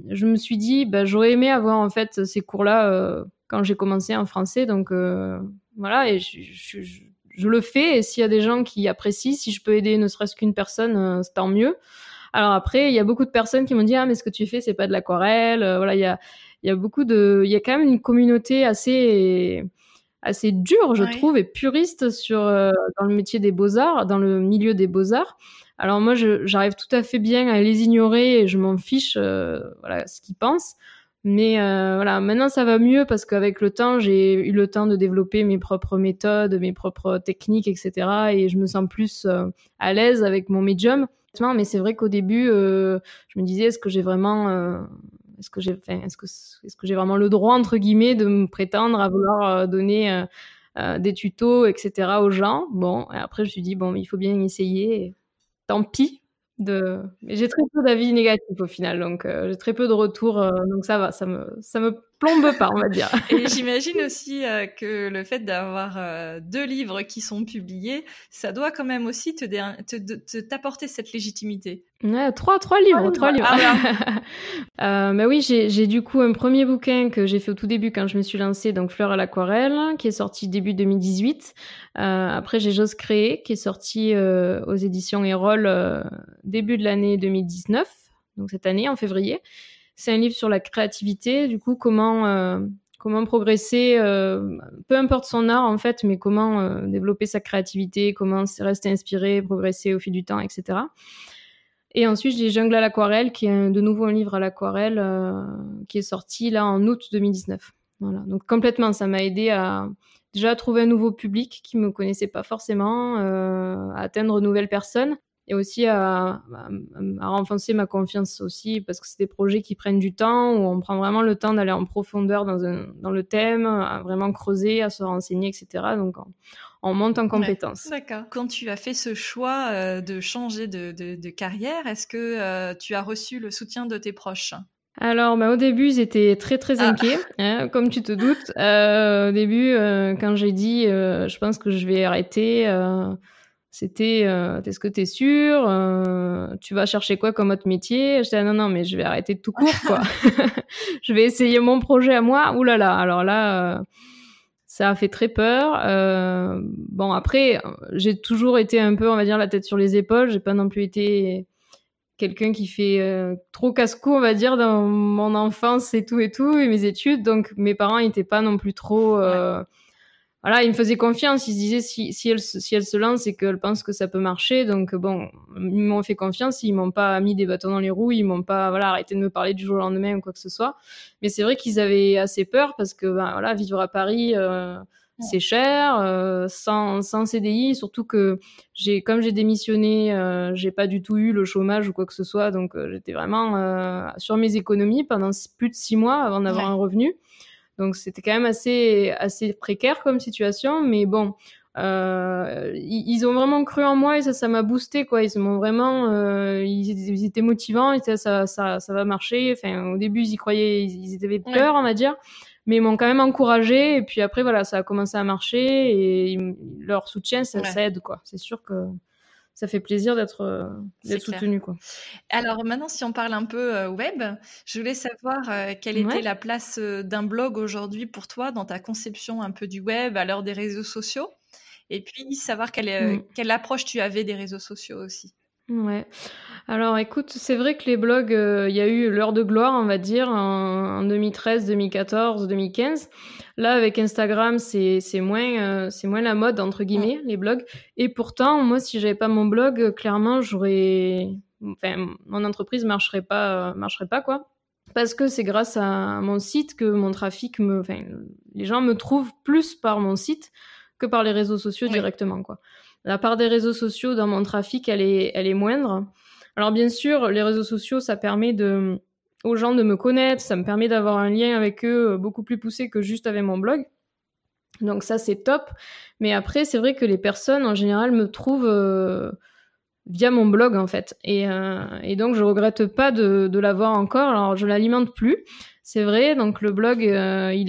S2: je me suis dit, bah, j'aurais aimé avoir en fait ces cours-là quand j'ai commencé en français, donc voilà, et je le fais. Et s'il y a des gens qui apprécient, si je peux aider ne serait-ce qu'une personne, c'est tant mieux. Alors après, il y a beaucoup de personnes qui m'ont dit, ah mais ce que tu fais, c'est pas de l'aquarelle. Voilà, il y a il y a quand même une communauté assez dure, je trouve, et puriste dans le métier des beaux-arts, dans le milieu des beaux-arts. Alors moi, j'arrive tout à fait bien à les ignorer et je m'en fiche, voilà, ce qu'ils pensent. Mais voilà, maintenant ça va mieux parce qu'avec le temps, j'ai eu le temps de développer mes propres méthodes, mes propres techniques, etc. Et je me sens plus à l'aise avec mon médium. Mais c'est vrai qu'au début, je me disais, est-ce que j'ai vraiment le droit, entre guillemets, de me prétendre à vouloir donner des tutos, etc. aux gens? Bon, et après je me suis dit, bon, il faut bien essayer. Tant pis. Mais j'ai très peu d'avis négatifs au final, donc j'ai très peu de retours, donc ça va, ça me plombe pas, on va dire.
S1: Et j'imagine aussi que le fait d'avoir 2 livres qui sont publiés, ça doit quand même aussi t'apporter cette légitimité.
S2: Ouais, 3 livres.
S1: Ah
S2: Bah oui, j'ai du coup un premier bouquin que j'ai fait au tout début quand je me suis lancée, donc Fleurs à l'aquarelle, qui est sorti début 2018. Après, j'ai J'ose créer, qui est sorti aux éditions Erol début de l'année 2019, donc cette année, en février. C'est un livre sur la créativité, du coup, comment progresser, peu importe son art en fait, mais comment développer sa créativité, comment rester inspiré, progresser au fil du temps, etc. Et ensuite, j'ai Jungle à l'aquarelle, qui est de nouveau un livre à l'aquarelle qui est sorti là en août 2019. Voilà. Donc complètement, ça m'a aidé à déjà trouver un nouveau public qui me connaissait pas forcément, à atteindre de nouvelles personnes et aussi à renforcer ma confiance aussi, parce que c'est des projets qui prennent du temps, où on prend vraiment le temps d'aller en profondeur dans le thème, à vraiment creuser, à se renseigner, etc. Donc on monte en compétences.
S1: Ouais, d'accord. Quand tu as fait ce choix de changer de carrière, est-ce que tu as reçu le soutien de tes proches?
S2: Alors, au début, ils étaient très, très
S1: Ah!
S2: inquiets, hein, comme tu te doutes. Au début, quand j'ai dit, «Je pense que je vais arrêter», c'était, «Est-ce que tu es sûre? Tu vas chercher quoi comme autre métier?» J'étais: «Ah non, non, mais je vais arrêter tout court, quoi. Je vais essayer mon projet à moi». Ouh là là, alors là, ça a fait très peur. Bon après, j'ai toujours été un peu, on va dire, la tête sur les épaules. J'ai pas non plus été quelqu'un qui fait trop casse-cou, on va dire, dans mon enfance et tout, et mes études. Donc mes parents n'étaient pas non plus trop...
S1: Ouais,
S2: voilà, ils me faisaient confiance. Ils se disaient si elle se lance, c'est qu'elle pense que ça peut marcher. Donc bon, ils m'ont fait confiance. Ils m'ont pas mis des bâtons dans les roues. Ils m'ont pas arrêté de me parler du jour au lendemain ou quoi que ce soit. Mais c'est vrai qu'ils avaient assez peur parce que voilà, vivre à Paris,
S1: ouais,
S2: c'est cher, sans CDI. Surtout que comme j'ai démissionné, j'ai pas du tout eu le chômage ou quoi que ce soit. Donc j'étais vraiment sur mes économies pendant plus de 6 mois avant d'avoir
S1: ouais.
S2: un revenu. Donc c'était quand même assez précaire comme situation, mais bon, ils ont vraiment cru en moi et ça m'a boosté, quoi. Ils m'ont vraiment, ils étaient motivants, ça va marcher. Enfin, au début, ils y croyaient, ils avaient
S1: Ouais.
S2: peur, on va dire, mais ils m'ont quand même encouragé. Et puis après, voilà, ça a commencé à marcher et leur soutien,
S1: Ouais,
S2: ça aide, quoi. C'est sûr que ça fait plaisir
S1: c'est
S2: d'être
S1: clair.
S2: soutenu, quoi.
S1: Alors maintenant, si on parle un peu, web, je voulais savoir, quelle était
S2: Ouais.
S1: la place, d'un blog aujourd'hui pour toi dans ta conception un peu du web à l'heure des réseaux sociaux? Et puis savoir
S2: Mmh.
S1: quelle approche tu avais des réseaux sociaux aussi?
S2: Ouais. Alors écoute, c'est vrai que les blogs, il y a eu l'heure de gloire, on va dire, en 2013, 2014, 2015. Là, avec Instagram, c'est moins «la mode» entre
S1: Mmh.
S2: guillemets, les blogs. Et pourtant, moi, si j'avais pas mon blog, clairement, mon entreprise marcherait pas, quoi. Parce que c'est grâce à mon site que mon trafic les gens me trouvent plus par mon site que par les réseaux sociaux
S1: Oui,
S2: directement, quoi. La part des réseaux sociaux dans mon trafic, elle est moindre. Alors bien sûr, les réseaux sociaux, ça permet aux gens de me connaître, ça me permet d'avoir un lien avec eux beaucoup plus poussé que juste avec mon blog. Donc ça, c'est top. Mais après, c'est vrai que les personnes, en général, me trouvent via mon blog, en fait. Et donc, je regrette pas de l'avoir encore. Alors, je l'alimente plus, c'est vrai. Donc, le blog, il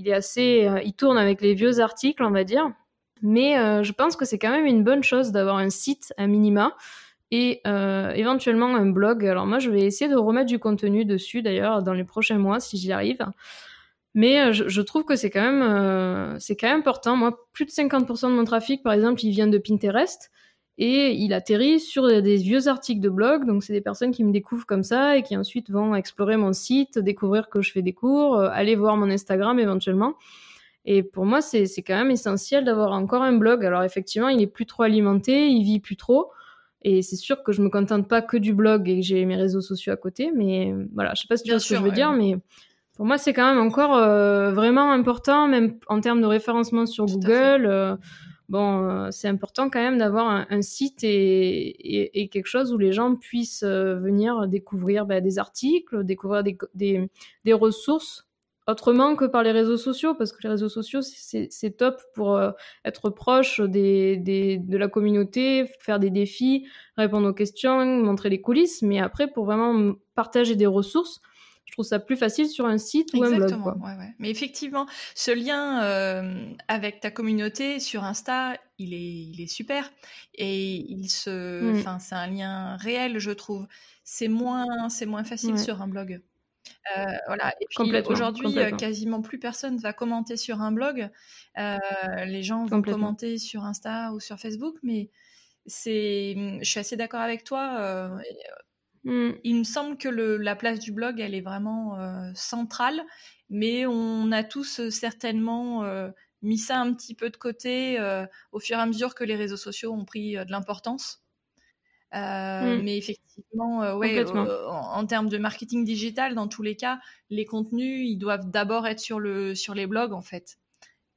S2: est assez... il tourne avec les vieux articles, on va dire. Mais je pense que c'est quand même une bonne chose d'avoir un site à minima et éventuellement un blog. Alors moi, je vais essayer de remettre du contenu dessus, d'ailleurs, dans les prochains mois, si j'y arrive. Mais je trouve que c'est quand même important. Moi, plus de 50% de mon trafic, par exemple, il vient de Pinterest et il atterrit sur des vieux articles de blog. Donc, c'est des personnes qui me découvrent comme ça et qui ensuite vont explorer mon site, découvrir que je fais des cours, aller voir mon Instagram éventuellement. Et pour moi, c'est quand même essentiel d'avoir encore un blog. Alors effectivement, il est plus trop alimenté, il vit plus trop. Et c'est sûr que je me contente pas que du blog et que j'ai mes réseaux sociaux à côté. Mais voilà, je sais pas si tu
S1: bien
S2: vois ce que je
S1: sûr,
S2: veux dire, mais pour moi, c'est quand même encore vraiment important, même en termes de référencement sur
S1: tout à fait.
S2: Google. C'est important quand même d'avoir un site et quelque chose où les gens puissent venir découvrir des articles, découvrir des ressources autrement que par les réseaux sociaux, parce que les réseaux sociaux, c'est top pour être proche de la communauté, faire des défis, répondre aux questions, montrer les coulisses. Mais après, pour vraiment partager des ressources, je trouve ça plus facile sur un site ou un blog,
S1: Exactement,
S2: quoi.
S1: ouais, ouais. Mais effectivement, ce lien, avec ta communauté sur Insta, il est super et
S2: Mm.
S1: enfin, c'est un lien réel, je trouve. C'est moins facile
S2: Ouais,
S1: sur un blog. Voilà et puis
S2: complètement,
S1: aujourd'hui,
S2: complètement,
S1: quasiment plus personne va commenter sur un blog. Heu, les gens vont
S2: complètement.
S1: commenter sur Insta ou sur Facebook, mais je suis assez d'accord avec toi,
S2: Mm.
S1: il me semble que la place du blog, elle est vraiment centrale, mais on a tous certainement mis ça un petit peu de côté au fur et à mesure que les réseaux sociaux ont pris de l'importance.
S2: Mm.
S1: Mais effectivement, ouais,
S2: Complètement.
S1: en termes de marketing digital, dans tous les cas, les contenus, ils doivent d'abord être sur les blogs, en fait.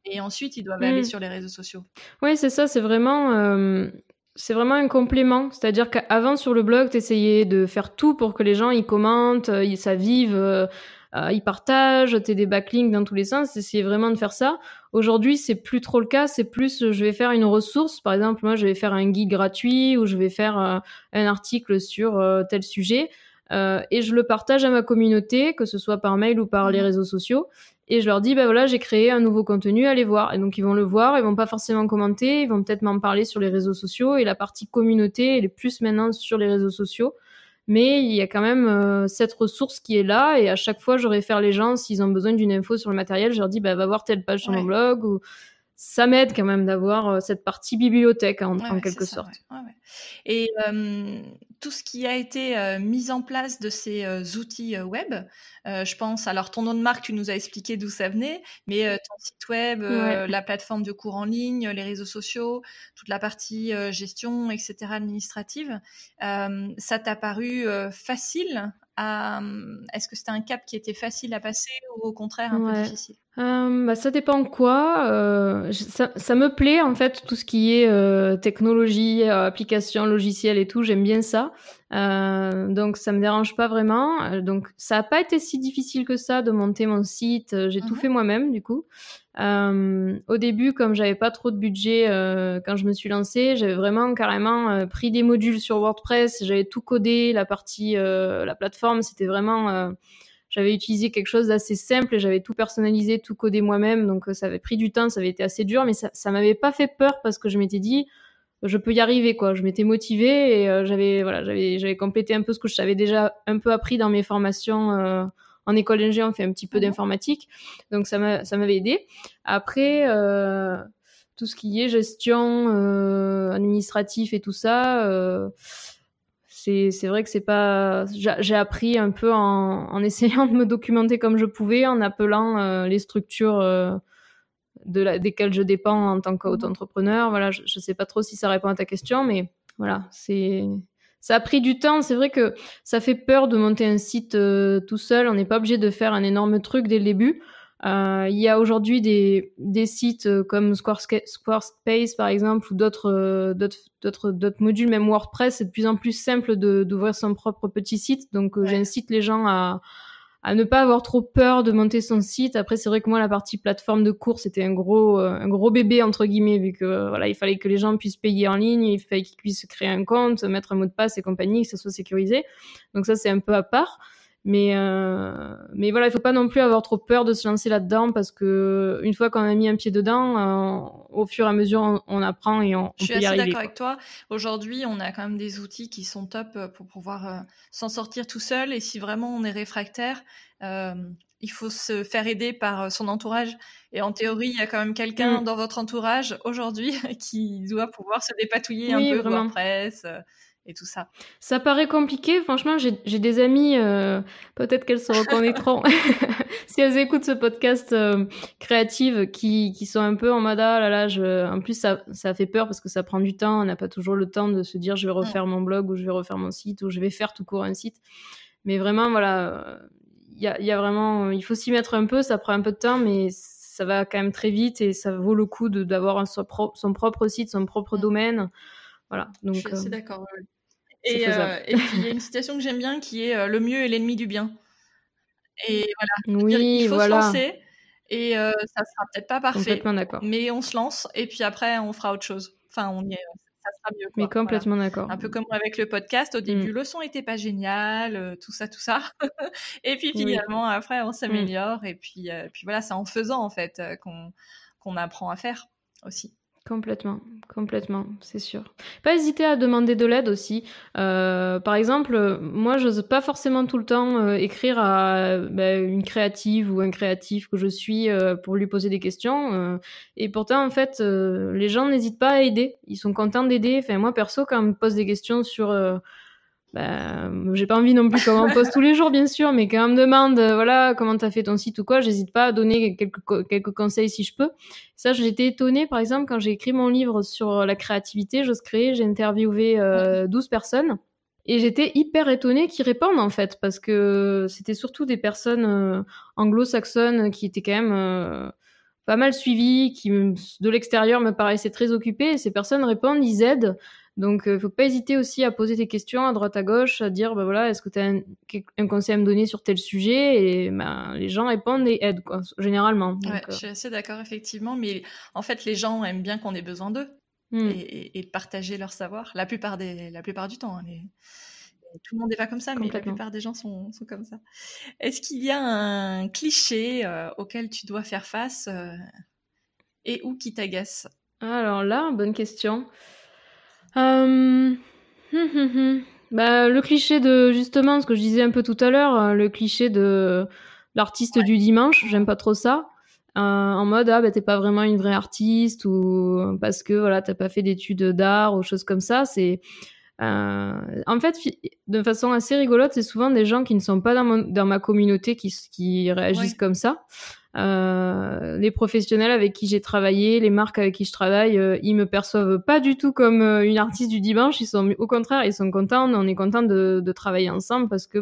S1: Et ensuite, ils doivent aller
S2: Mm.
S1: sur les réseaux sociaux.
S2: Ouais, c'est ça, c'est vraiment un complément. C'est-à-dire qu'avant, sur le blog, tu essayais de faire tout pour que les gens ils commentent, ça vive, ils partagent, tu des backlinks dans tous les sens, tu vraiment de faire ça. Aujourd'hui, c'est plus trop le cas, c'est plus, je vais faire une ressource. Par exemple, moi, je vais faire un guide gratuit ou je vais faire un article sur tel sujet. et je le partage à ma communauté, que ce soit par mail ou par les réseaux sociaux. Et je leur dis, voilà, j'ai créé un nouveau contenu, allez voir. Et donc, ils vont le voir, ils vont pas forcément commenter, ils vont peut-être m'en parler sur les réseaux sociaux. Et la partie communauté, elle est plus maintenant sur les réseaux sociaux. Mais il y a quand même cette ressource qui est là. Et à chaque fois, je réfère les gens s'ils ont besoin d'une info sur le matériel. Je leur dis, va voir telle page sur mon blog. Ou ça m'aide quand même d'avoir cette partie bibliothèque en quelque sorte.
S1: Et tout ce qui a été mis en place de ces outils web, je pense, alors ton nom de marque, tu nous as expliqué d'où ça venait, mais ton site web, la plateforme de cours en ligne, les réseaux sociaux, toute la partie gestion, etc., administrative, ça t'a paru facile est-ce que c'était un cap qui était facile à passer ou au contraire un peu difficile?
S2: Ça dépend quoi. Ça me plaît en fait tout ce qui est technologie, application, logiciel et tout, j'aime bien ça. Donc ça me dérange pas vraiment. Donc ça a pas été si difficile que ça de monter mon site. J'ai tout fait moi-même du coup. Au début, comme j'avais pas trop de budget quand je me suis lancée, j'avais vraiment carrément pris des modules sur WordPress, j'avais tout codé, la partie, la plateforme, c'était vraiment... j'avais utilisé quelque chose d'assez simple et j'avais tout personnalisé, tout codé moi-même, donc ça avait pris du temps, ça avait été assez dur, mais ça m'avait pas fait peur parce que je m'étais dit, je peux y arriver, quoi. Je m'étais motivée et j'avais complété un peu ce que je savais déjà un peu appris dans mes formations en école d'ingé, on fait un petit peu d'informatique, donc ça m'avait aidé. Après, tout ce qui est gestion administratif et tout ça, c'est vrai que c'est pas... J'ai appris un peu en essayant de me documenter comme je pouvais, en appelant les structures desquelles je dépends en tant qu'auto-entrepreneur. Voilà, je sais pas trop si ça répond à ta question, mais voilà, ça a pris du temps. C'est vrai que ça fait peur de monter un site tout seul. On n'est pas obligé de faire un énorme truc dès le début. Il y a aujourd'hui des sites comme Squarespace par exemple ou d'autres modules, même WordPress, c'est de plus en plus simple d'ouvrir son propre petit site. Donc j'incite les gens à ne pas avoir trop peur de monter son site. Après, c'est vrai que moi, la partie plateforme de cours, c'était un gros bébé, entre guillemets, vu que, voilà, il fallait que les gens puissent payer en ligne, il fallait qu'ils puissent créer un compte, mettre un mot de passe et compagnie, que ça soit sécurisé. Donc ça, c'est un peu à part. Mais voilà, il faut pas non plus avoir trop peur de se lancer là-dedans parce que une fois qu'on a mis un pied dedans, au fur et à mesure, on apprend et on peut y arriver.
S1: Je suis assez d'accord avec toi. Aujourd'hui, on a quand même des outils qui sont top pour pouvoir s'en sortir tout seul. Et si vraiment on est réfractaire, il faut se faire aider par son entourage. Et en théorie, il y a quand même quelqu'un dans votre entourage aujourd'hui qui doit pouvoir se dépatouiller un peu
S2: vraiment.
S1: WordPress. Et tout ça.
S2: Ça paraît compliqué, franchement, j'ai des amies, peut-être qu'elles se reconnaîtront si elles écoutent ce podcast créative qui sont un peu en mode ah là là, en plus ça fait peur parce que ça prend du temps, on n'a pas toujours le temps de se dire je vais refaire mon blog ou je vais refaire mon site ou je vais faire tout court un site. Mais vraiment voilà, il y a vraiment, il faut s'y mettre un peu, ça prend un peu de temps mais ça va quand même très vite et ça vaut le coup d'avoir son propre site, son propre domaine. Voilà, donc
S1: je suis assez d'accord. Et puis il y a une citation que j'aime bien qui est le mieux est l'ennemi du bien. Et voilà,
S2: oui,
S1: il faut
S2: voilà.
S1: se lancer et ça sera peut-être pas parfait,
S2: complètement d'accord.
S1: Mais on se lance et puis après on fera autre chose. Enfin, ça sera mieux, quoi.
S2: Mais complètement d'accord.
S1: Un peu comme avec le podcast, au début le son était pas génial, tout ça. Et puis finalement après on s'améliore et puis voilà, c'est en faisant en fait qu'on apprend à faire aussi.
S2: Complètement, c'est sûr. Pas hésiter à demander de l'aide aussi. Par exemple, moi, j'ose pas forcément tout le temps écrire à une créative ou un créatif que je suis pour lui poser des questions. Et pourtant, en fait, les gens n'hésitent pas à aider. Ils sont contents d'aider. Enfin, moi, perso, quand on me pose des questions sur... j'ai pas envie non plus qu'on m'en pose tous les jours, bien sûr, mais quand on me demande, voilà, comment t'as fait ton site ou quoi, j'hésite pas à donner quelques conseils si je peux. Ça, j'étais étonnée, par exemple, quand j'ai écrit mon livre sur la créativité, j'ose créer, j'ai interviewé 12 personnes. Et j'étais hyper étonnée qu'ils répondent, en fait, parce que c'était surtout des personnes anglo-saxonnes qui étaient quand même pas mal suivies, qui, de l'extérieur, me paraissaient très occupées. Et ces personnes répondent, ils aident. Donc, faut pas hésiter aussi à poser des questions à droite à gauche, à dire, voilà, est-ce que tu as un conseil à me donner sur tel sujet? Et les gens répondent et aident, quoi, généralement. Donc,
S1: je suis assez d'accord, effectivement. Mais en fait, les gens aiment bien qu'on ait besoin d'eux et de partager leur savoir. La plupart du temps. Hein, tout le monde n'est pas comme ça, mais la
S2: Complètement.
S1: plupart des gens sont comme ça. Est-ce qu'il y a un cliché auquel tu dois faire face et ou qui t'agace?
S2: Alors là, bonne question. Hum, Bah, le cliché de, justement, ce que je disais un peu tout à l'heure, le cliché de l'artiste du dimanche, j'aime pas trop ça. En mode, ah, bah, t'es pas vraiment une vraie artiste, ou parce que, voilà, t'as pas fait d'études d'art, ou choses comme ça. En fait, de façon assez rigolote, c'est souvent des gens qui ne sont pas dans ma communauté qui réagissent
S1: Ouais.
S2: comme ça. Les professionnels avec qui j'ai travaillé, les marques avec qui je travaille, ils me perçoivent pas du tout comme une artiste du dimanche. Au contraire, ils sont contents. On est contents de travailler ensemble parce que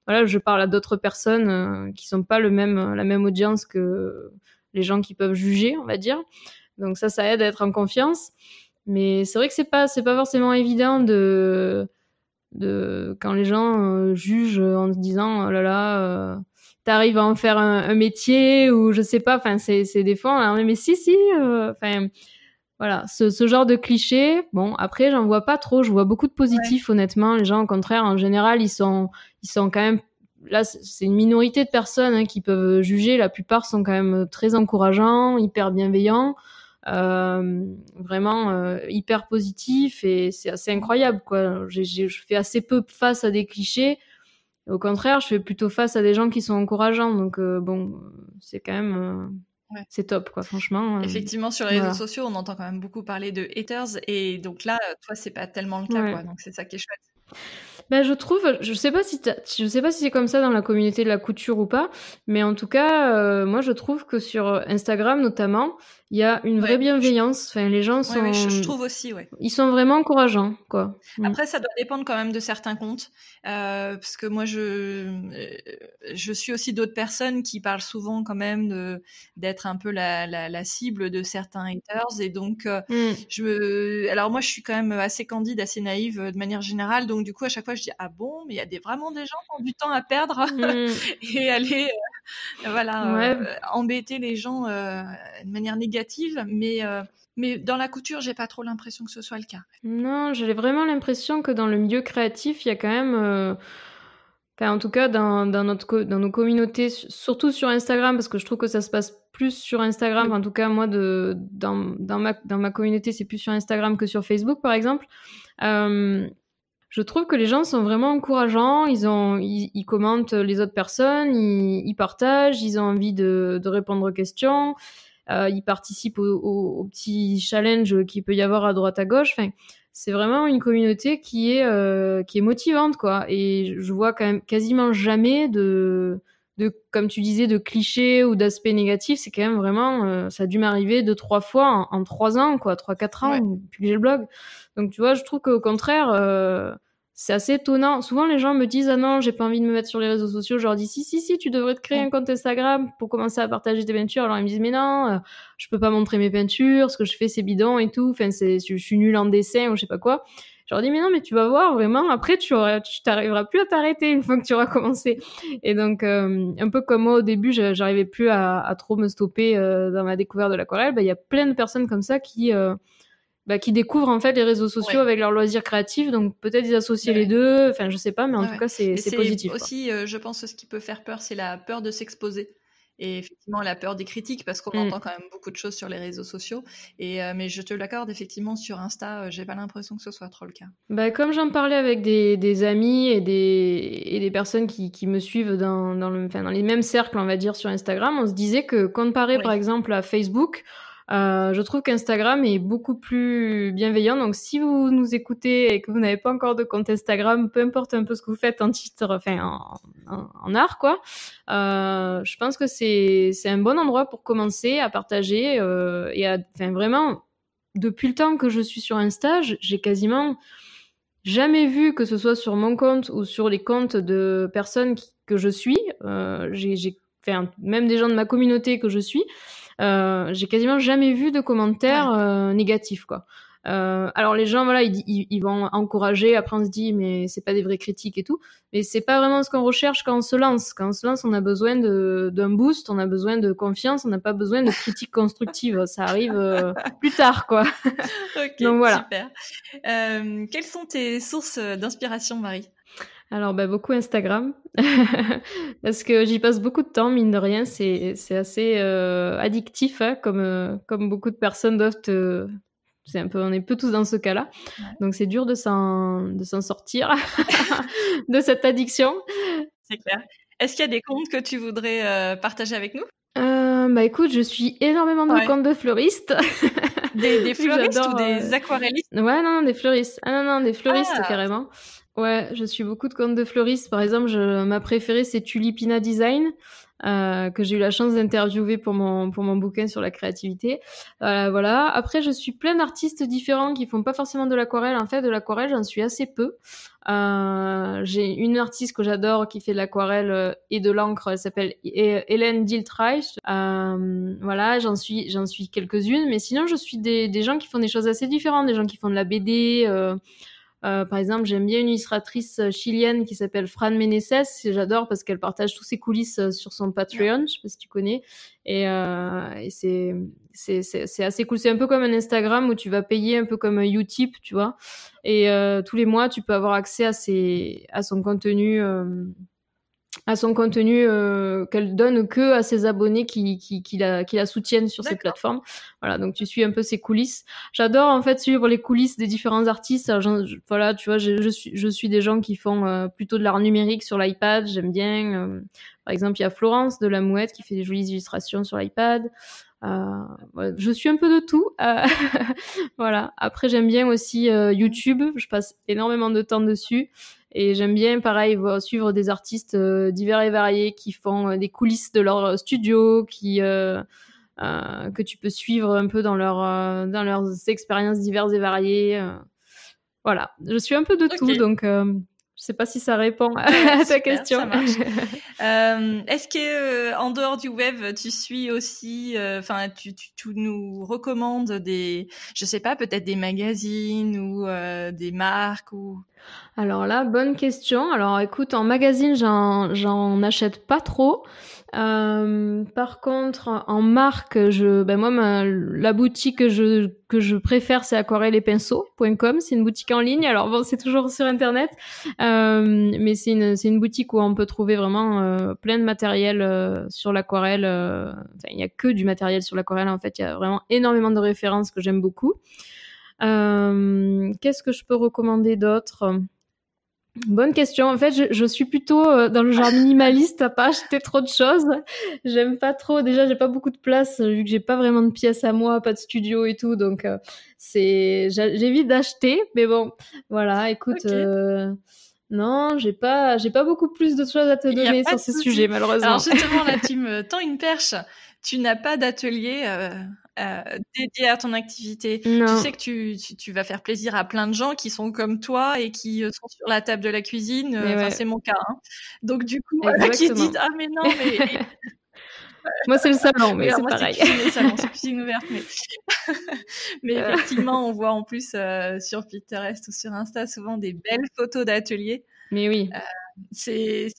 S2: voilà, je parle à d'autres personnes qui sont pas la même audience que les gens qui peuvent juger, on va dire. Donc ça aide à être en confiance. Mais c'est vrai que c'est pas forcément évident de quand les gens jugent en se disant oh là là, t'arrives à en faire un métier, ou je sais pas. Enfin, c'est des fois mais si, enfin voilà, ce genre de cliché. Bon, après j'en vois pas trop, je vois beaucoup de positifs. Honnêtement, les gens au contraire en général ils sont quand même là, c'est une minorité de personnes qui peuvent juger. La plupart sont quand même très encourageants, hyper bienveillants, vraiment hyper positif, et c'est assez incroyable, quoi. Je fais assez peu face à des clichés. Au contraire, je fais plutôt face à des gens qui sont encourageants. Donc bon, c'est quand même c'est top, quoi, franchement.
S1: Effectivement, sur les
S2: voilà.
S1: réseaux sociaux, on entend quand même beaucoup parler de haters, et donc là, toi, c'est pas tellement le cas,
S2: Ouais.
S1: quoi. Donc c'est ça qui est chouette.
S2: Je trouve, je sais pas si c'est comme ça dans la communauté de la couture ou pas, mais en tout cas, moi je trouve que sur Instagram notamment, il y a une vraie
S1: Ouais,
S2: bienveillance. Enfin, les gens
S1: ouais, je
S2: sont,
S1: trouve aussi, ouais.
S2: ils sont vraiment encourageants, quoi.
S1: Après, ça doit dépendre quand même de certains comptes, parce que moi, je suis aussi d'autres personnes qui parlent souvent quand même d'être un peu la cible de certains haters, et donc alors moi, je suis quand même assez candide, assez naïve de manière générale, donc du coup, à chaque fois, je dis ah bon, mais il y a vraiment des gens qui ont du temps à perdre et aller voilà,
S2: Ouais.
S1: embêter les gens de manière négative, mais dans la couture, j'ai pas trop l'impression que ce soit le cas.
S2: Non, j'ai vraiment l'impression que dans le milieu créatif, il y a quand même, enfin, en tout cas dans nos communautés, surtout sur Instagram, parce que je trouve que ça se passe plus sur Instagram.
S1: Oui.
S2: En tout cas, moi, dans ma communauté, c'est plus sur Instagram que sur Facebook, par exemple. Je trouve que les gens sont vraiment encourageants. Ils commentent les autres personnes, ils partagent, ils ont envie de répondre aux questions. Ils participent aux petits challenges qu'il peut y avoir à droite à gauche. Enfin, c'est vraiment une communauté qui est motivante, quoi. Et je vois quand même quasiment jamais comme tu disais, de clichés ou d'aspects négatifs. C'est quand même vraiment, ça a dû m'arriver 2-3 fois en 3 ans, quoi, 3-4 ans,
S1: Ouais.
S2: depuis que j'ai le blog. Donc, tu vois, je trouve qu'au contraire, c'est assez étonnant. Souvent, les gens me disent ah non, j'ai pas envie de me mettre sur les réseaux sociaux. Je leur dis si, tu devrais te créer un compte Instagram pour commencer à partager tes peintures. Alors ils me disent mais non, je peux pas montrer mes peintures, ce que je fais c'est bidon et tout. Enfin, je suis nulle en dessin ou je sais pas quoi. Je leur dis mais non, mais tu vas voir vraiment. Après, tu t'arriveras plus à t'arrêter une fois que tu auras commencé. Et donc, un peu comme moi au début, j'arrivais plus à trop me stopper dans ma découverte de l'aquarelle. Il y a plein de personnes comme ça qui découvrent en fait les réseaux sociaux avec leurs loisirs créatifs, donc peut-être ils associent les deux, enfin je sais pas, mais en tout cas c'est positif.
S1: Aussi, je pense que ce qui peut faire peur, c'est la peur de s'exposer. Et effectivement, la peur des critiques, parce qu'on entend quand même beaucoup de choses sur les réseaux sociaux. Mais je te l'accorde, effectivement, sur Insta, j'ai pas l'impression que ce soit trop le cas.
S2: Comme j'en parlais avec des amis et des personnes qui me suivent dans les mêmes cercles, on va dire, sur Instagram, on se disait que comparé par exemple à Facebook, je trouve qu'Instagram est beaucoup plus bienveillant. Donc si vous nous écoutez et que vous n'avez pas encore de compte Instagram, peu importe un peu ce que vous faites en art, quoi, je pense que c'est un bon endroit pour commencer à partager vraiment, depuis le temps que je suis sur Insta, j'ai quasiment jamais vu, que ce soit sur mon compte ou sur les comptes de personnes que je suis, même des gens de ma communauté que je suis, j'ai quasiment jamais vu de commentaires négatifs, quoi. Alors les gens, voilà, ils vont encourager. Après, on se dit, mais c'est pas des vraies critiques et tout. Mais c'est pas vraiment ce qu'on recherche quand on se lance. Quand on se lance, on a besoin d'un boost, on a besoin de confiance, on n'a pas besoin de critiques constructives. Ça arrive plus tard, quoi.
S1: Ok,
S2: Donc voilà.
S1: super. Quelles sont tes sources d'inspiration, Marie?
S2: Alors, beaucoup Instagram, parce que j'y passe beaucoup de temps, mine de rien. C'est assez addictif, hein, comme beaucoup de personnes doivent on est peu tous dans ce cas-là.
S1: Ouais.
S2: Donc c'est dur de s'en sortir de cette addiction.
S1: C'est clair. Est-ce qu'il y a des comptes que tu voudrais partager avec nous?
S2: Écoute, je suis énormément de comptes de fleuristes.
S1: Des fleuristes ou des aquarellistes?
S2: Ouais, non, des fleuristes. Ah non, des fleuristes carrément. Ouais, je suis beaucoup de comptes de fleuristes. Par exemple, ma préférée, c'est Tulipina Design, que j'ai eu la chance d'interviewer pour mon bouquin sur la créativité. Voilà. Après, je suis plein d'artistes différents qui font pas forcément de l'aquarelle. En fait, de l'aquarelle, j'en suis assez peu. J'ai une artiste que j'adore qui fait de l'aquarelle et de l'encre. Elle s'appelle Hélène Diltreich. Voilà, j'en suis quelques-unes. Mais sinon, je suis des gens qui font des choses assez différentes. Des gens qui font de la BD. Par exemple, j'aime bien une illustratrice chilienne qui s'appelle Fran Meneses. J'adore parce qu'elle partage tous ses coulisses sur son Patreon. Je sais pas si tu connais. Et c'est assez cool. C'est un peu comme un Instagram où tu vas payer un peu comme un Utip, tu vois. Et tous les mois, tu peux avoir accès à son contenu. Qu'elle donne que à ses abonnés qui la soutiennent sur cette plateforme. Voilà, donc tu suis un peu ses coulisses. J'adore en fait suivre les coulisses des différents artistes. Voilà, tu vois, je suis des gens qui font plutôt de l'art numérique sur l'iPad. J'aime bien. Par exemple, il y a Florence de La Mouette qui fait des jolies illustrations sur l'iPad. Voilà, je suis un peu de tout. Voilà. Après, j'aime bien aussi YouTube. Je passe énormément de temps dessus. Et j'aime bien, pareil, suivre des artistes divers et variés qui font des coulisses de leur studio, que tu peux suivre un peu dans leurs expériences diverses et variées. Voilà, je suis un peu de tout, donc je sais pas si ça répond à ta question.
S1: Ça marche. Est-ce que en dehors du web, tu suis aussi, tu nous recommandes je sais pas, peut-être des magazines ou des marques ou...
S2: Alors là, bonne question. Alors écoute, en magazine, j'en achète pas trop. Par contre, en marque, moi, la boutique que je préfère, c'est aquarelle-et-pinceaux.com. C'est une boutique en ligne. Alors bon, c'est toujours sur Internet, mais c'est une boutique où on peut trouver vraiment plein de matériel sur l'aquarelle. Il y a que du matériel sur l'aquarelle. En fait, il y a vraiment énormément de références que j'aime beaucoup. Qu'est-ce que je peux recommander d'autre ? Bonne question. En fait, je suis plutôt dans le genre minimaliste, à pas acheter trop de choses. J'aime pas trop. Déjà, j'ai pas beaucoup de place vu que j'ai pas vraiment de pièces à moi, pas de studio et tout. Donc, j'évite d'acheter. Mais bon, voilà. Écoute, non, j'ai pas beaucoup plus de choses à te donner sur ce sujet, malheureusement.
S1: Alors justement, là, tu me tends une perche. Tu n'as pas d'atelier dédié à ton activité.
S2: Non.
S1: Tu sais que tu vas faire plaisir à plein de gens qui sont comme toi et qui sont sur la table de la cuisine. C'est mon cas. Hein. Donc du coup, qui se disent « Ah mais non, mais... »
S2: Moi, c'est le salon, mais c'est pareil.
S1: C'est le salon, c'est cuisine ouverte. Mais effectivement, on voit en plus sur Pinterest ou sur Insta souvent des belles photos d'ateliers.
S2: Mais oui.
S1: C'est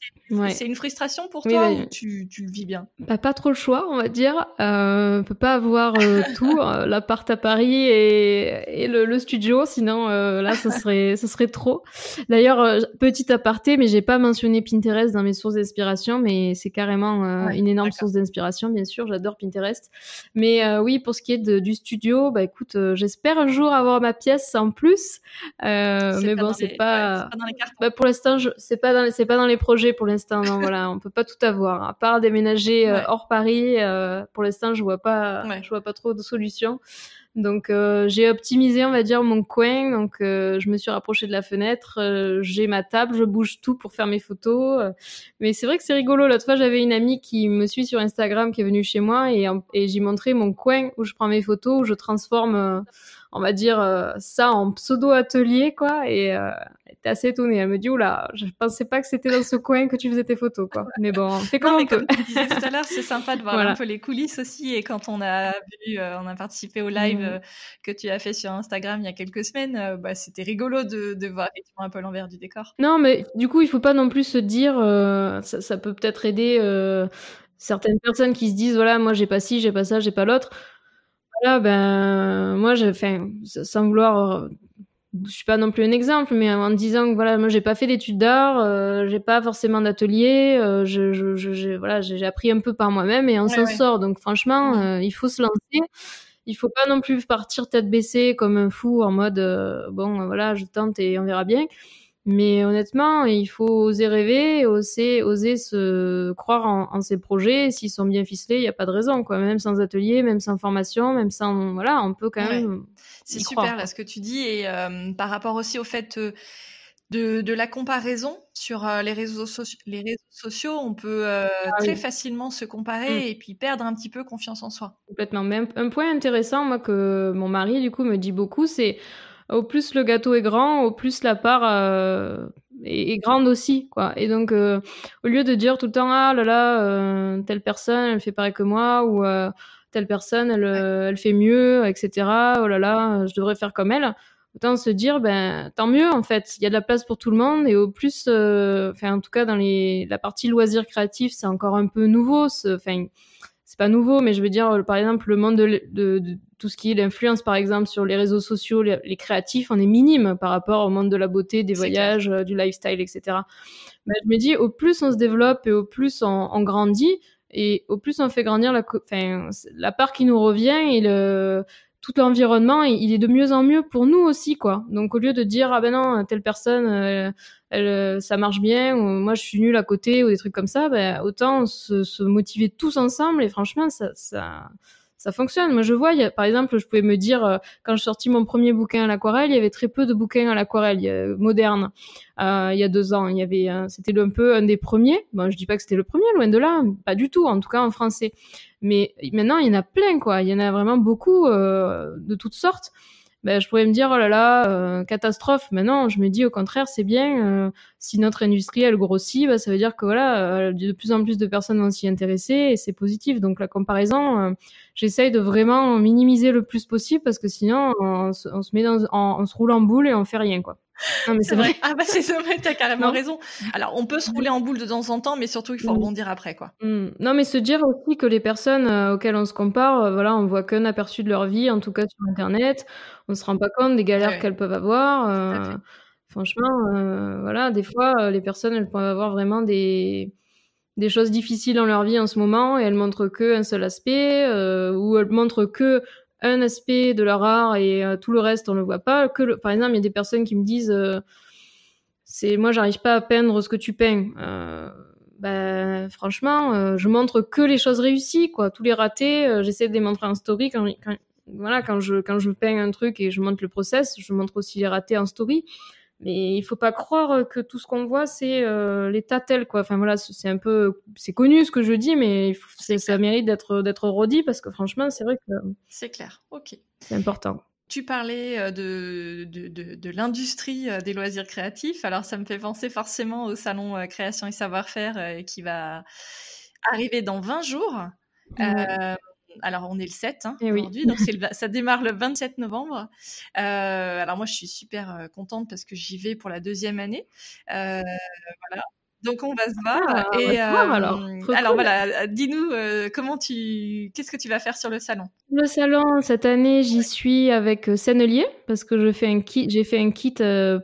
S1: une frustration pour toi ou tu le vis bien?
S2: Pas trop le choix, on va dire. On peut pas avoir tout, l'appart à Paris et le studio, sinon là, ce serait trop. D'ailleurs, petit aparté, mais j'ai pas mentionné Pinterest dans mes sources d'inspiration, mais c'est carrément une énorme source d'inspiration, bien sûr. J'adore Pinterest. Mais oui, pour ce qui est du studio, écoute, j'espère un jour avoir ma pièce en plus. Mais bon, c'est pas
S1: dans les cartons.
S2: Pour l'instant, c'est pas dans les projets pour l'instant. Non, voilà, on peut pas tout avoir. À part déménager hors Paris, pour l'instant, je vois pas trop de solutions. Donc, j'ai optimisé, on va dire, mon coin. Donc, je me suis rapprochée de la fenêtre. J'ai ma table, je bouge tout pour faire mes photos. Mais c'est vrai que c'est rigolo. L'autre fois, j'avais une amie qui me suit sur Instagram qui est venue chez moi et j'ai montré mon coin où je prends mes photos, où je transforme on va dire, ça en pseudo-atelier, quoi. Et elle était assez étonnée. Elle me dit, oula, je pensais pas que c'était dans ce coin que tu faisais tes photos, quoi. Mais bon, on fait comme on peut.
S1: Comme tu disais tout à l'heure, c'est sympa de voir un peu les coulisses aussi. Et quand on a participé au live que tu as fait sur Instagram il y a quelques semaines, c'était rigolo de voir effectivement un peu l'envers du décor.
S2: Non, mais du coup, il faut pas non plus se dire, ça peut peut-être aider certaines personnes qui se disent, voilà, moi j'ai pas ci, j'ai pas ça, j'ai pas l'autre. Voilà, ben moi sans vouloir, je suis pas non plus un exemple, mais en disant que voilà, moi j'ai pas fait d'études d'art, j'ai pas forcément d'atelier, voilà, j'ai appris un peu par moi-même et on s'en sort. Donc franchement, il faut se lancer. Il faut pas non plus partir tête baissée comme un fou en mode bon voilà, je tente et on verra bien. Mais honnêtement, il faut oser rêver, oser se croire en ses projets. S'ils sont bien ficelés, il y a pas de raison, quoi. Même sans atelier, même sans formation, même sans voilà, on peut quand même.
S1: C'est super là ce que tu dis et par rapport aussi au fait de la comparaison sur les réseaux sociaux, on peut très facilement se comparer et puis perdre un petit peu confiance en soi.
S2: Complètement. Même un point intéressant, moi, que mon mari du coup me dit beaucoup, c'est au plus le gâteau est grand, au plus la part est grande aussi, quoi. Et donc, au lieu de dire tout le temps ah là là, telle personne elle fait pareil que moi ou telle personne elle fait mieux, etc. Oh là là, je devrais faire comme elle. Autant se dire ben tant mieux en fait, il y a de la place pour tout le monde et au plus, en tout cas dans la partie loisirs créatifs, c'est encore un peu nouveau. C'est pas nouveau, mais je veux dire, par exemple, le monde de tout ce qui est l'influence, par exemple, sur les réseaux sociaux, les créatifs, on est minime par rapport au monde de la beauté, des voyages, du lifestyle, etc. Mais je me dis, au plus on se développe et au plus on grandit, et au plus on fait grandir la part qui nous revient et tout l'environnement, il est de mieux en mieux pour nous aussi, quoi. Donc, au lieu de dire, ah ben non, telle personne, ça marche bien, ou moi je suis nulle à côté, ou des trucs comme ça, ben, autant se motiver tous ensemble, et franchement, ça fonctionne. Moi, je vois, par exemple, je pouvais me dire, quand je sortis mon premier bouquin à l'aquarelle, il y avait très peu de bouquins à l'aquarelle modernes. Il y a 2 ans, c'était un peu un des premiers. Bon, je dis pas que c'était le premier, loin de là, pas du tout, en tout cas en français. Mais maintenant, il y en a plein, quoi. Il y en a vraiment beaucoup de toutes sortes. Ben, je pourrais me dire, oh là là, catastrophe. Mais non, je me dis au contraire, c'est bien. Si notre industrie, elle grossit, ben, ça veut dire que voilà, de plus en plus de personnes vont s'y intéresser et c'est positif. Donc la comparaison, j'essaye de vraiment minimiser le plus possible parce que sinon, on se roule en boule et on fait rien, quoi. Non, mais c'est vrai.
S1: Ah bah c'est vrai, t'as carrément raison. Alors on peut se rouler en boule de temps en temps, mais surtout il faut rebondir après, quoi.
S2: Non, mais se dire aussi que les personnes auxquelles on se compare, voilà, on voit qu'un aperçu de leur vie, en tout cas sur Internet. On se rend pas compte des galères qu'elles peuvent avoir. Franchement, voilà, des fois, les personnes, elles peuvent avoir vraiment des choses difficiles dans leur vie en ce moment et elles montrent qu'un seul aspect, ou elles montrent que un aspect de leur art et tout le reste, on le voit pas. Par exemple, il y a des personnes qui me disent moi, j'arrive pas à peindre ce que tu peins. Franchement, je montre que les choses réussies, quoi. Tous les ratés, j'essaie de les montrer en story quand je peins un truc et je montre le process, je montre aussi les ratés en story. Mais il faut pas croire que tout ce qu'on voit c'est l'état tel, quoi. Enfin voilà, c'est connu ce que je dis, mais ça mérite d'être redit parce que franchement, c'est vrai que
S1: c'est clair. Ok.
S2: C'est important.
S1: Tu parlais de l'industrie des loisirs créatifs. Alors, ça me fait penser forcément au salon Création et Savoir-faire qui va arriver dans 20 jours. Alors, on est le 7 aujourd'hui, donc ça démarre le 27 novembre. Alors, moi, je suis super contente parce que j'y vais pour la 2e année. Voilà. Donc, on va se voir. Alors voilà, dis-nous, qu'est-ce que tu vas faire sur le salon ?
S2: Le salon, cette année, j'y suis avec Sennelier parce que j'ai fait un kit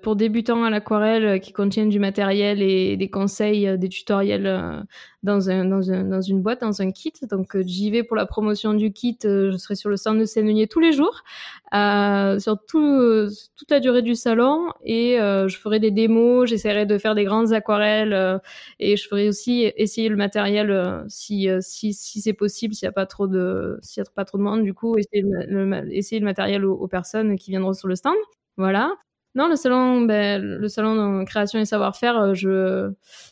S2: pour débutants à l'aquarelle qui contient du matériel et des conseils, des tutoriels dans une boîte, dans un kit. Donc, j'y vais pour la promotion du kit. Je serai sur le stand de Sennelier tous les jours, sur toute la durée du salon, et je ferai des démos. J'essaierai de faire des grandes aquarelles et je ferai aussi essayer le matériel si c'est possible, s'il y a pas trop de monde. Du coup, essayer le matériel aux personnes qui viendront sur le stand. Voilà. Non, le salon de création et savoir-faire,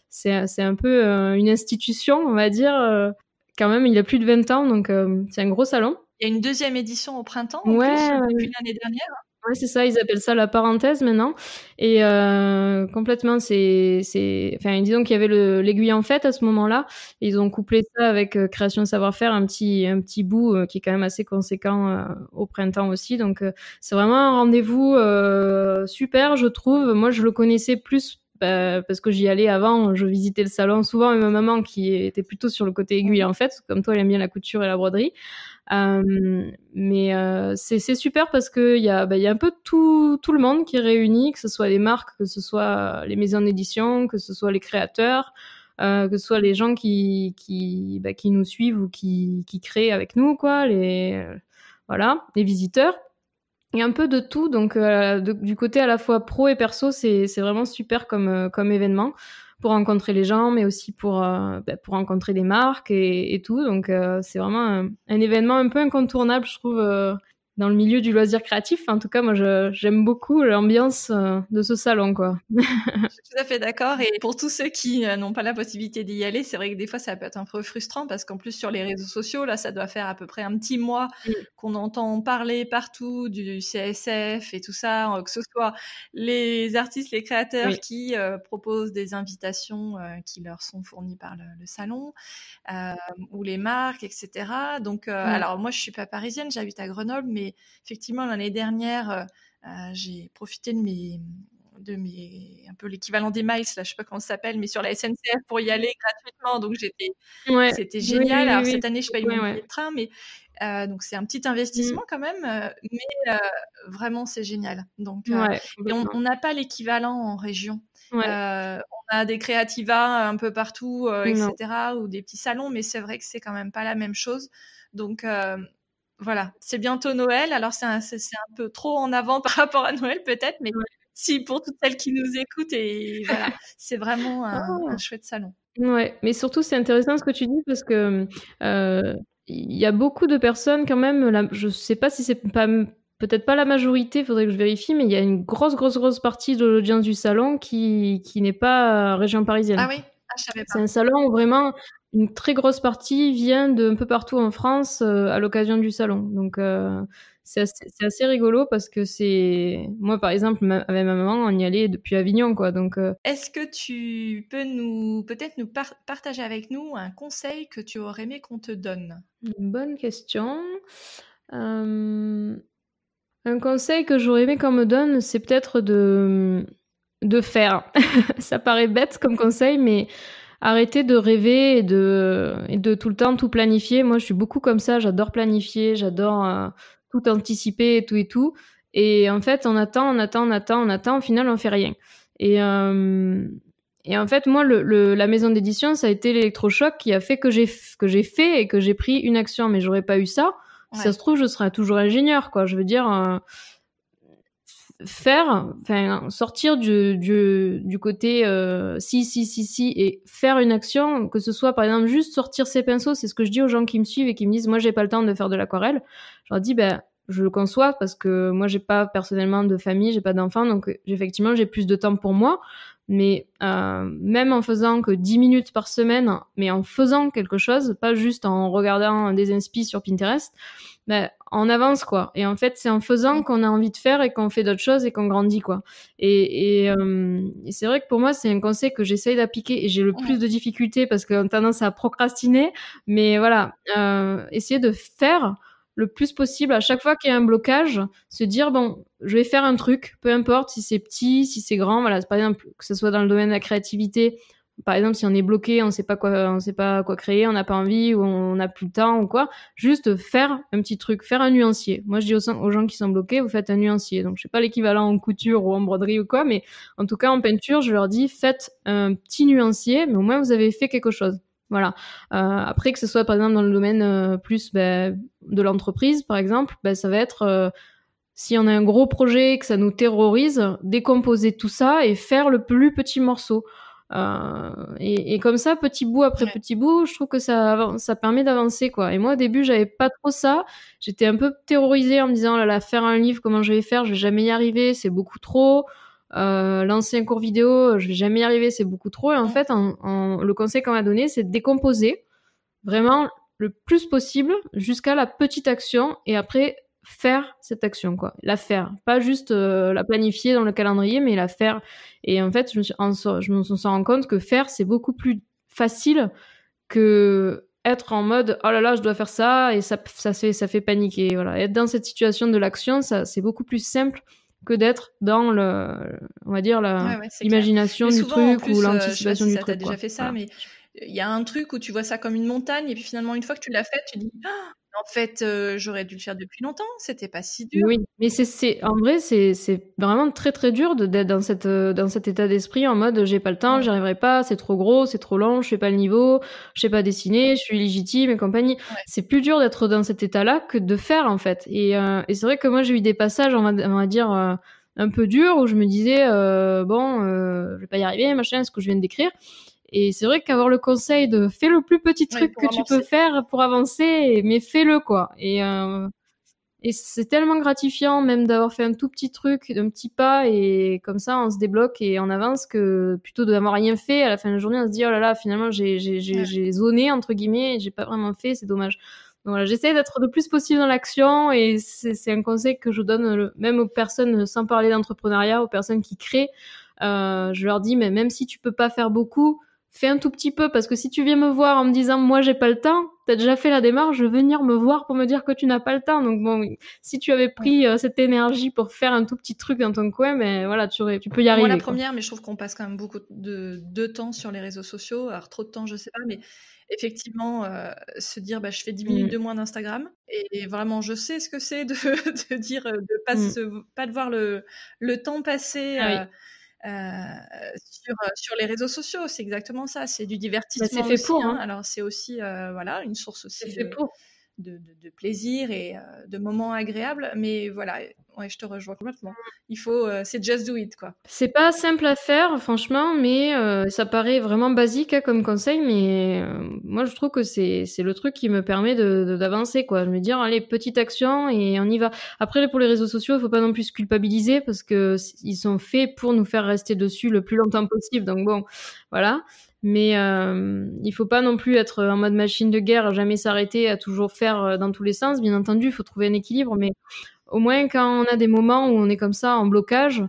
S2: c'est un peu une institution, on va dire. Quand même, il a plus de 20 ans, donc c'est un gros salon.
S1: Il y a une deuxième édition au printemps en
S2: Ouais,
S1: plus,
S2: ouais,
S1: depuis
S2: ouais.
S1: l'année dernière.
S2: Ouais, c'est ça, ils appellent ça la parenthèse maintenant. Et complètement, enfin, disons qu'il y avait l'aiguille en fait à ce moment-là. Ils ont couplé ça avec création de savoir-faire, un petit bout qui est quand même assez conséquent au printemps aussi. Donc, c'est vraiment un rendez-vous super, je trouve. Moi, je le connaissais plus parce que j'y allais avant. Je visitais le salon souvent, et ma maman qui était plutôt sur le côté aiguille en fait, comme toi, elle aime bien la couture et la broderie. Mais c'est super parce que il y a un peu tout le monde qui est réuni, que ce soit les marques, que ce soit les maisons d'édition, que ce soit les créateurs, que ce soit les gens qui nous suivent ou qui créent avec nous, quoi, voilà, les visiteurs. Il y a un peu de tout, donc du côté à la fois pro et perso, c'est vraiment super comme événement pour rencontrer les gens, mais aussi pour rencontrer des marques et tout. Donc c'est vraiment un événement un peu incontournable, je trouve, dans le milieu du loisir créatif. En tout cas, moi, j'aime beaucoup l'ambiance de ce salon, quoi.
S1: Je suis tout à fait d'accord. Et pour tous ceux qui n'ont pas la possibilité d'y aller, c'est vrai que des fois, ça peut être un peu frustrant parce qu'en plus, sur les réseaux sociaux, là, ça doit faire à peu près un petit mois qu'on entend parler partout du CSF et tout ça, que ce soit les artistes, les créateurs qui proposent des invitations qui leur sont fournies par le salon, ou les marques, etc. Donc, alors moi, je suis pas parisienne, j'habite à Grenoble, mais effectivement, l'année dernière, j'ai profité de mes un peu l'équivalent des miles, là, je sais pas comment ça s'appelle, mais sur la SNCF pour y aller gratuitement. Donc c'était génial. Alors cette année, je paye mon billet de train, mais donc c'est un petit investissement quand même, mais vraiment c'est génial. Donc et on n'a pas l'équivalent en région. On a des créativas un peu partout, etc., ou des petits salons, mais c'est vrai que c'est quand même pas la même chose. Donc voilà, c'est bientôt Noël. Alors c'est un peu trop en avant par rapport à Noël peut-être, mais si pour toutes celles qui nous écoutent, et voilà, c'est vraiment un chouette salon.
S2: Ouais, mais surtout c'est intéressant ce que tu dis parce que il y a beaucoup de personnes quand même. Je sais pas si c'est pas peut-être pas la majorité, faudrait que je vérifie, mais il y a une grosse partie de l'audience du salon qui n'est pas région parisienne.
S1: Ah oui, je savais pas.
S2: C'est un salon où vraiment une très grosse partie vient d'un peu partout en France à l'occasion du salon. Donc c'est assez rigolo parce que moi par exemple avec ma maman on y allait depuis Avignon, quoi. Donc
S1: est-ce que tu peux peut-être nous partager avec nous un conseil que tu aurais aimé qu'on te donne?
S2: Une bonne question. Un conseil que j'aurais aimé qu'on me donne, c'est peut-être de faire. Ça paraît bête comme conseil, mais arrêter de rêver et de tout le temps tout planifier. Moi, je suis beaucoup comme ça, j'adore planifier, j'adore tout anticiper et tout et tout. Et en fait, on attend, au final, on fait rien. Et en fait, moi, la maison d'édition, ça a été l'électrochoc qui a fait que j'ai fait et que j'ai pris une action. Mais j'aurais pas eu ça. Si ça se trouve, je serais toujours ingénieur, quoi. Je veux dire, sortir du côté si et faire une action, que ce soit par exemple juste sortir ses pinceaux. C'est ce que je dis aux gens qui me suivent et qui me disent moi j'ai pas le temps de faire de l'aquarelle. Je leur dis je le conçois parce que moi j'ai pas personnellement de famille, j'ai pas d'enfants, donc effectivement j'ai plus de temps pour moi. Mais même en faisant que 10 minutes par semaine, mais en faisant quelque chose, pas juste en regardant des inspi sur Pinterest, on avance, quoi. Et en fait, c'est en faisant qu'on a envie de faire et qu'on fait d'autres choses et qu'on grandit, quoi. Et c'est vrai que pour moi, c'est un conseil que j'essaye d'appliquer et j'ai le plus de difficultés parce qu'on a tendance à procrastiner. Mais voilà, essayer de faire le plus possible à chaque fois qu'il y a un blocage, se dire bon, je vais faire un truc, peu importe si c'est petit, si c'est grand. Voilà, par exemple, que ce soit dans le domaine de la créativité. Par exemple, si on est bloqué, on sait pas quoi créer, on n'a pas envie ou on n'a plus le temps ou quoi, juste faire un petit truc, faire un nuancier. Moi, je dis aux gens qui sont bloqués, vous faites un nuancier. Donc, je sais pas l'équivalent en couture ou en broderie ou quoi, mais en tout cas, en peinture, je leur dis, faites un petit nuancier, mais au moins, vous avez fait quelque chose. Voilà. Après, que ce soit, par exemple, dans le domaine plus de l'entreprise, par exemple, ça va être... si on a un gros projet et que ça nous terrorise, décomposer tout ça et faire le plus petit morceau. Et comme ça, petit bout après petit bout, je trouve que ça permet d'avancer, quoi. Et moi, au début, j'avais pas trop ça. J'étais un peu terrorisée en me disant, oh là là, faire un livre, comment je vais faire? Je vais jamais y arriver, c'est beaucoup trop. Lancer un cours vidéo, je vais jamais y arriver, c'est beaucoup trop. Et en fait, le conseil qu'on m'a donné, c'est de décomposer. Vraiment, le plus possible jusqu'à la petite action et après faire cette action, quoi. La faire. Pas juste la planifier dans le calendrier, mais la faire. Et en fait, je me suis rendu compte que faire, c'est beaucoup plus facile que être en mode oh là là, je dois faire ça et ça fait paniquer. Voilà. Être dans cette situation de l'action, ça, c'est beaucoup plus simple que d'être dans on va dire, l'imagination du truc ou l'anticipation du truc.
S1: Je sais pas si ça t'a déjà fait ça, mais il y a un truc où tu vois ça comme une montagne et puis finalement, une fois que tu l'as fait, tu dis en fait, j'aurais dû le faire depuis longtemps, c'était pas si dur.
S2: Oui, mais en vrai, c'est vraiment très très dur d'être dans cet état d'esprit en mode j'ai pas le temps, j'y arriverai pas, c'est trop gros, c'est trop long, je fais pas le niveau, je sais pas dessiner, je suis illégitime et compagnie. C'est plus dur d'être dans cet état-là que de faire en fait. Et c'est vrai que moi j'ai eu des passages, on va dire un peu durs où je me disais je vais pas y arriver, machin, ce que je viens de décrire. Et c'est vrai qu'avoir le conseil de fais le plus petit truc que tu peux faire pour avancer, mais fais-le quoi. Et c'est tellement gratifiant même d'avoir fait un tout petit truc, un petit pas, et comme ça on se débloque et on avance, que plutôt de n'avoir rien fait à la fin de la journée on se dit oh là là, finalement j'ai zoné entre guillemets et j'ai pas vraiment fait, c'est dommage. Donc voilà, j'essaie d'être le plus possible dans l'action et c'est un conseil que je donne même aux personnes, sans parler d'entrepreneuriat, aux personnes qui créent. Je leur dis mais même si tu peux pas faire beaucoup, fais un tout petit peu, parce que si tu viens me voir en me disant moi j'ai pas le temps, t'as déjà fait la démarche de venir me voir pour me dire que tu n'as pas le temps. Donc bon, si tu avais pris cette énergie pour faire un tout petit truc dans ton coin, mais voilà, tu peux y arriver.
S1: Moi la première, mais je trouve qu'on passe quand même beaucoup de temps sur les réseaux sociaux. Alors trop de temps, je sais pas, mais effectivement, se dire je fais 10 minutes de moins d'Instagram, et vraiment je sais ce que c'est de dire de pas de voir le temps passer. Sur les réseaux sociaux, c'est exactement ça, c'est du divertissement
S2: c'est fait
S1: aussi,
S2: pour, hein.
S1: Alors c'est aussi voilà, une source aussi
S2: C'est fait pour.
S1: de plaisir et de moments agréables, mais voilà, je te rejoins complètement. Il faut, c'est just do it, quoi.
S2: C'est pas simple à faire, franchement, mais ça paraît vraiment basique comme conseil, mais moi je trouve que c'est le truc qui me permet d'avancer, quoi. Je me dire allez, petite action et on y va. Après pour les réseaux sociaux, il faut pas non plus se culpabiliser parce que ils sont faits pour nous faire rester dessus le plus longtemps possible. Donc bon, voilà. Mais il faut pas non plus être en mode machine de guerre, jamais s'arrêter, à toujours faire dans tous les sens. Bien entendu, il faut trouver un équilibre, mais au moins quand on a des moments où on est comme ça en blocage,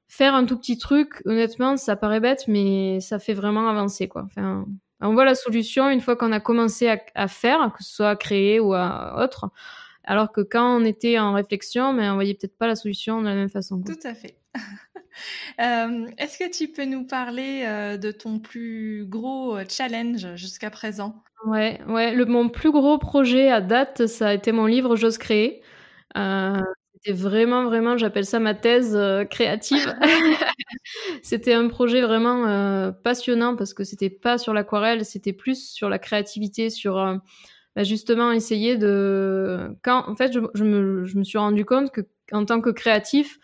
S2: faire un tout petit truc, honnêtement, ça paraît bête, mais ça fait vraiment avancer, quoi. Enfin, on voit la solution une fois qu'on a commencé à faire, que ce soit à créer ou à autre. Alors que quand on était en réflexion, mais on voyait peut-être pas la solution de la même façon, quoi.
S1: Tout à fait. Est-ce que tu peux nous parler de ton plus gros challenge jusqu'à présent?
S2: Ouais, mon plus gros projet à date, ça a été mon livre J'ose créer. C'était vraiment, j'appelle ça ma thèse créative. C'était un projet vraiment passionnant parce que c'était pas sur l'aquarelle, c'était plus sur la créativité, sur justement essayer en fait, je me suis rendu compte que en tant que créatif,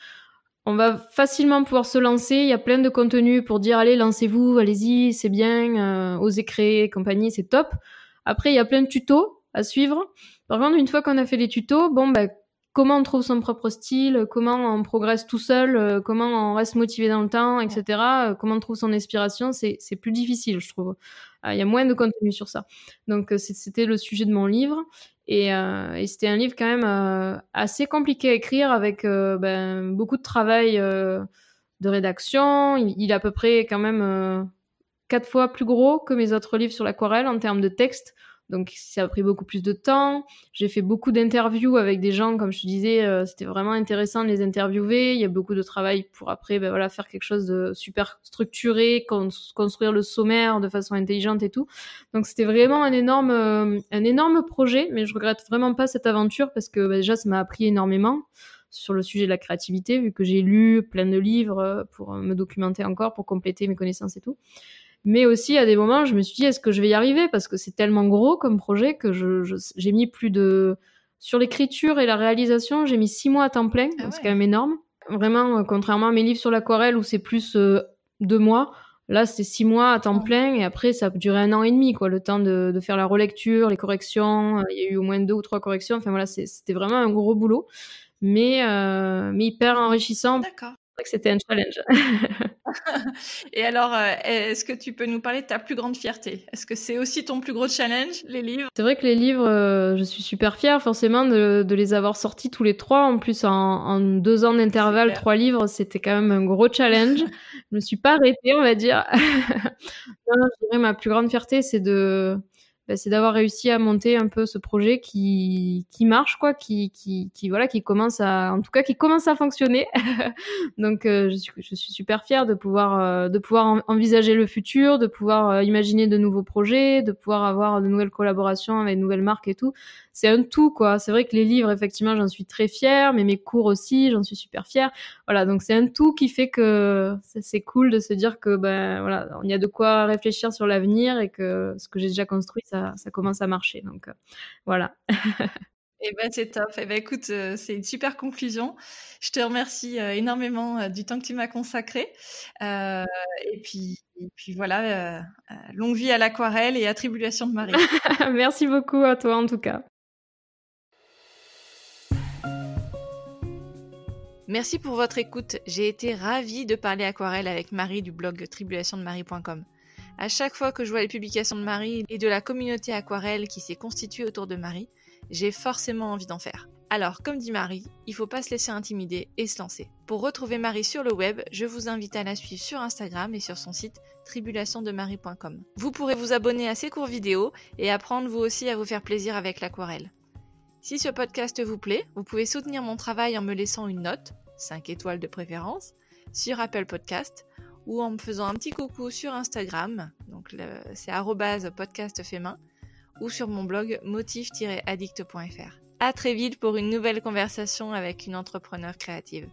S2: on va facilement pouvoir se lancer. Il y a plein de contenus pour dire allez, lancez-vous, allez-y, c'est bien, osez créer et compagnie, c'est top. Après, il y a plein de tutos à suivre. Par contre, une fois qu'on a fait les tutos, comment on trouve son propre style, comment on progresse tout seul, comment on reste motivé dans le temps, etc. Comment on trouve son inspiration, c'est plus difficile, je trouve. Il y a moins de contenu sur ça. Donc, c'était le sujet de mon livre. Et c'était un livre quand même assez compliqué à écrire, avec beaucoup de travail de rédaction. Il est à peu près quand même 4 fois plus gros que mes autres livres sur l'aquarelle en termes de texte. Donc ça a pris beaucoup plus de temps. J'ai fait beaucoup d'interviews avec des gens, comme je te disais, c'était vraiment intéressant de les interviewer. Il y a beaucoup de travail pour après faire quelque chose de super structuré, construire le sommaire de façon intelligente et tout. Donc c'était vraiment un énorme projet, mais je regrette vraiment pas cette aventure parce que déjà ça m'a appris énormément sur le sujet de la créativité, vu que j'ai lu plein de livres pour me documenter encore, pour compléter mes connaissances et tout. Mais aussi, à des moments, je me suis dit, est-ce que je vais y arriver? Parce que c'est tellement gros comme projet que j'ai mis sur l'écriture et la réalisation, j'ai mis 6 mois à temps plein, donc c'est quand même énorme. Vraiment, contrairement à mes livres sur l'aquarelle où c'est plus 2 mois, là, c'est 6 mois à temps plein, et après, ça a duré 1 an et demi, quoi, le temps de faire la relecture, les corrections. Il y a eu au moins 2 ou 3 corrections. Enfin voilà, c'était vraiment un gros boulot, mais hyper enrichissant.
S1: D'accord.
S2: C'est vrai que c'était un challenge.
S1: Et alors, est-ce que tu peux nous parler de ta plus grande fierté? Est-ce que c'est aussi ton plus gros challenge, les livres?
S2: C'est vrai que les livres, je suis super fière forcément de les avoir sortis tous les 3. En plus, en 2 ans d'intervalle,
S1: Super.
S2: 3 livres, c'était quand même un gros challenge. Je me suis pas arrêtée, on va dire. Non, non, je dirais ma plus grande fierté, c'est d'avoir réussi à monter un peu ce projet qui marche quoi, voilà, qui commence à fonctionner. Donc je suis super fière de pouvoir envisager le futur, de pouvoir imaginer de nouveaux projets, de pouvoir avoir de nouvelles collaborations avec de nouvelles marques et tout. C'est un tout quoi. C'est vrai que les livres, effectivement, j'en suis très fière, mais mes cours aussi, j'en suis super fière. Voilà, donc c'est un tout qui fait que c'est cool de se dire que ben voilà, il y a de quoi réfléchir sur l'avenir et que ce que j'ai déjà construit, ça commence à marcher. Donc voilà.
S1: Eh ben, c'est top. Eh ben, écoute, c'est une super conclusion. Je te remercie, énormément, du temps que tu m'as consacré. Heu et puis voilà, longue vie à l'aquarelle et à Tribulation de Marie.
S2: Merci beaucoup à toi en tout cas.
S1: Merci pour votre écoute. J'ai été ravie de parler aquarelle avec Marie du blog tribulationdemarie.com. À chaque fois que je vois les publications de Marie et de la communauté aquarelle qui s'est constituée autour de Marie, j'ai forcément envie d'en faire. Alors, comme dit Marie, il faut pas se laisser intimider et se lancer. Pour retrouver Marie sur le web, je vous invite à la suivre sur Instagram et sur son site tribulationdemarie.com. Vous pourrez vous abonner à ses cours vidéo et apprendre vous aussi à vous faire plaisir avec l'aquarelle. Si ce podcast vous plaît, vous pouvez soutenir mon travail en me laissant une note, 5 étoiles de préférence, sur Apple Podcast ou en me faisant un petit coucou sur Instagram, donc c'est @podcastfemain, ou sur mon blog motif-addict.fr. À très vite pour une nouvelle conversation avec une entrepreneure créative.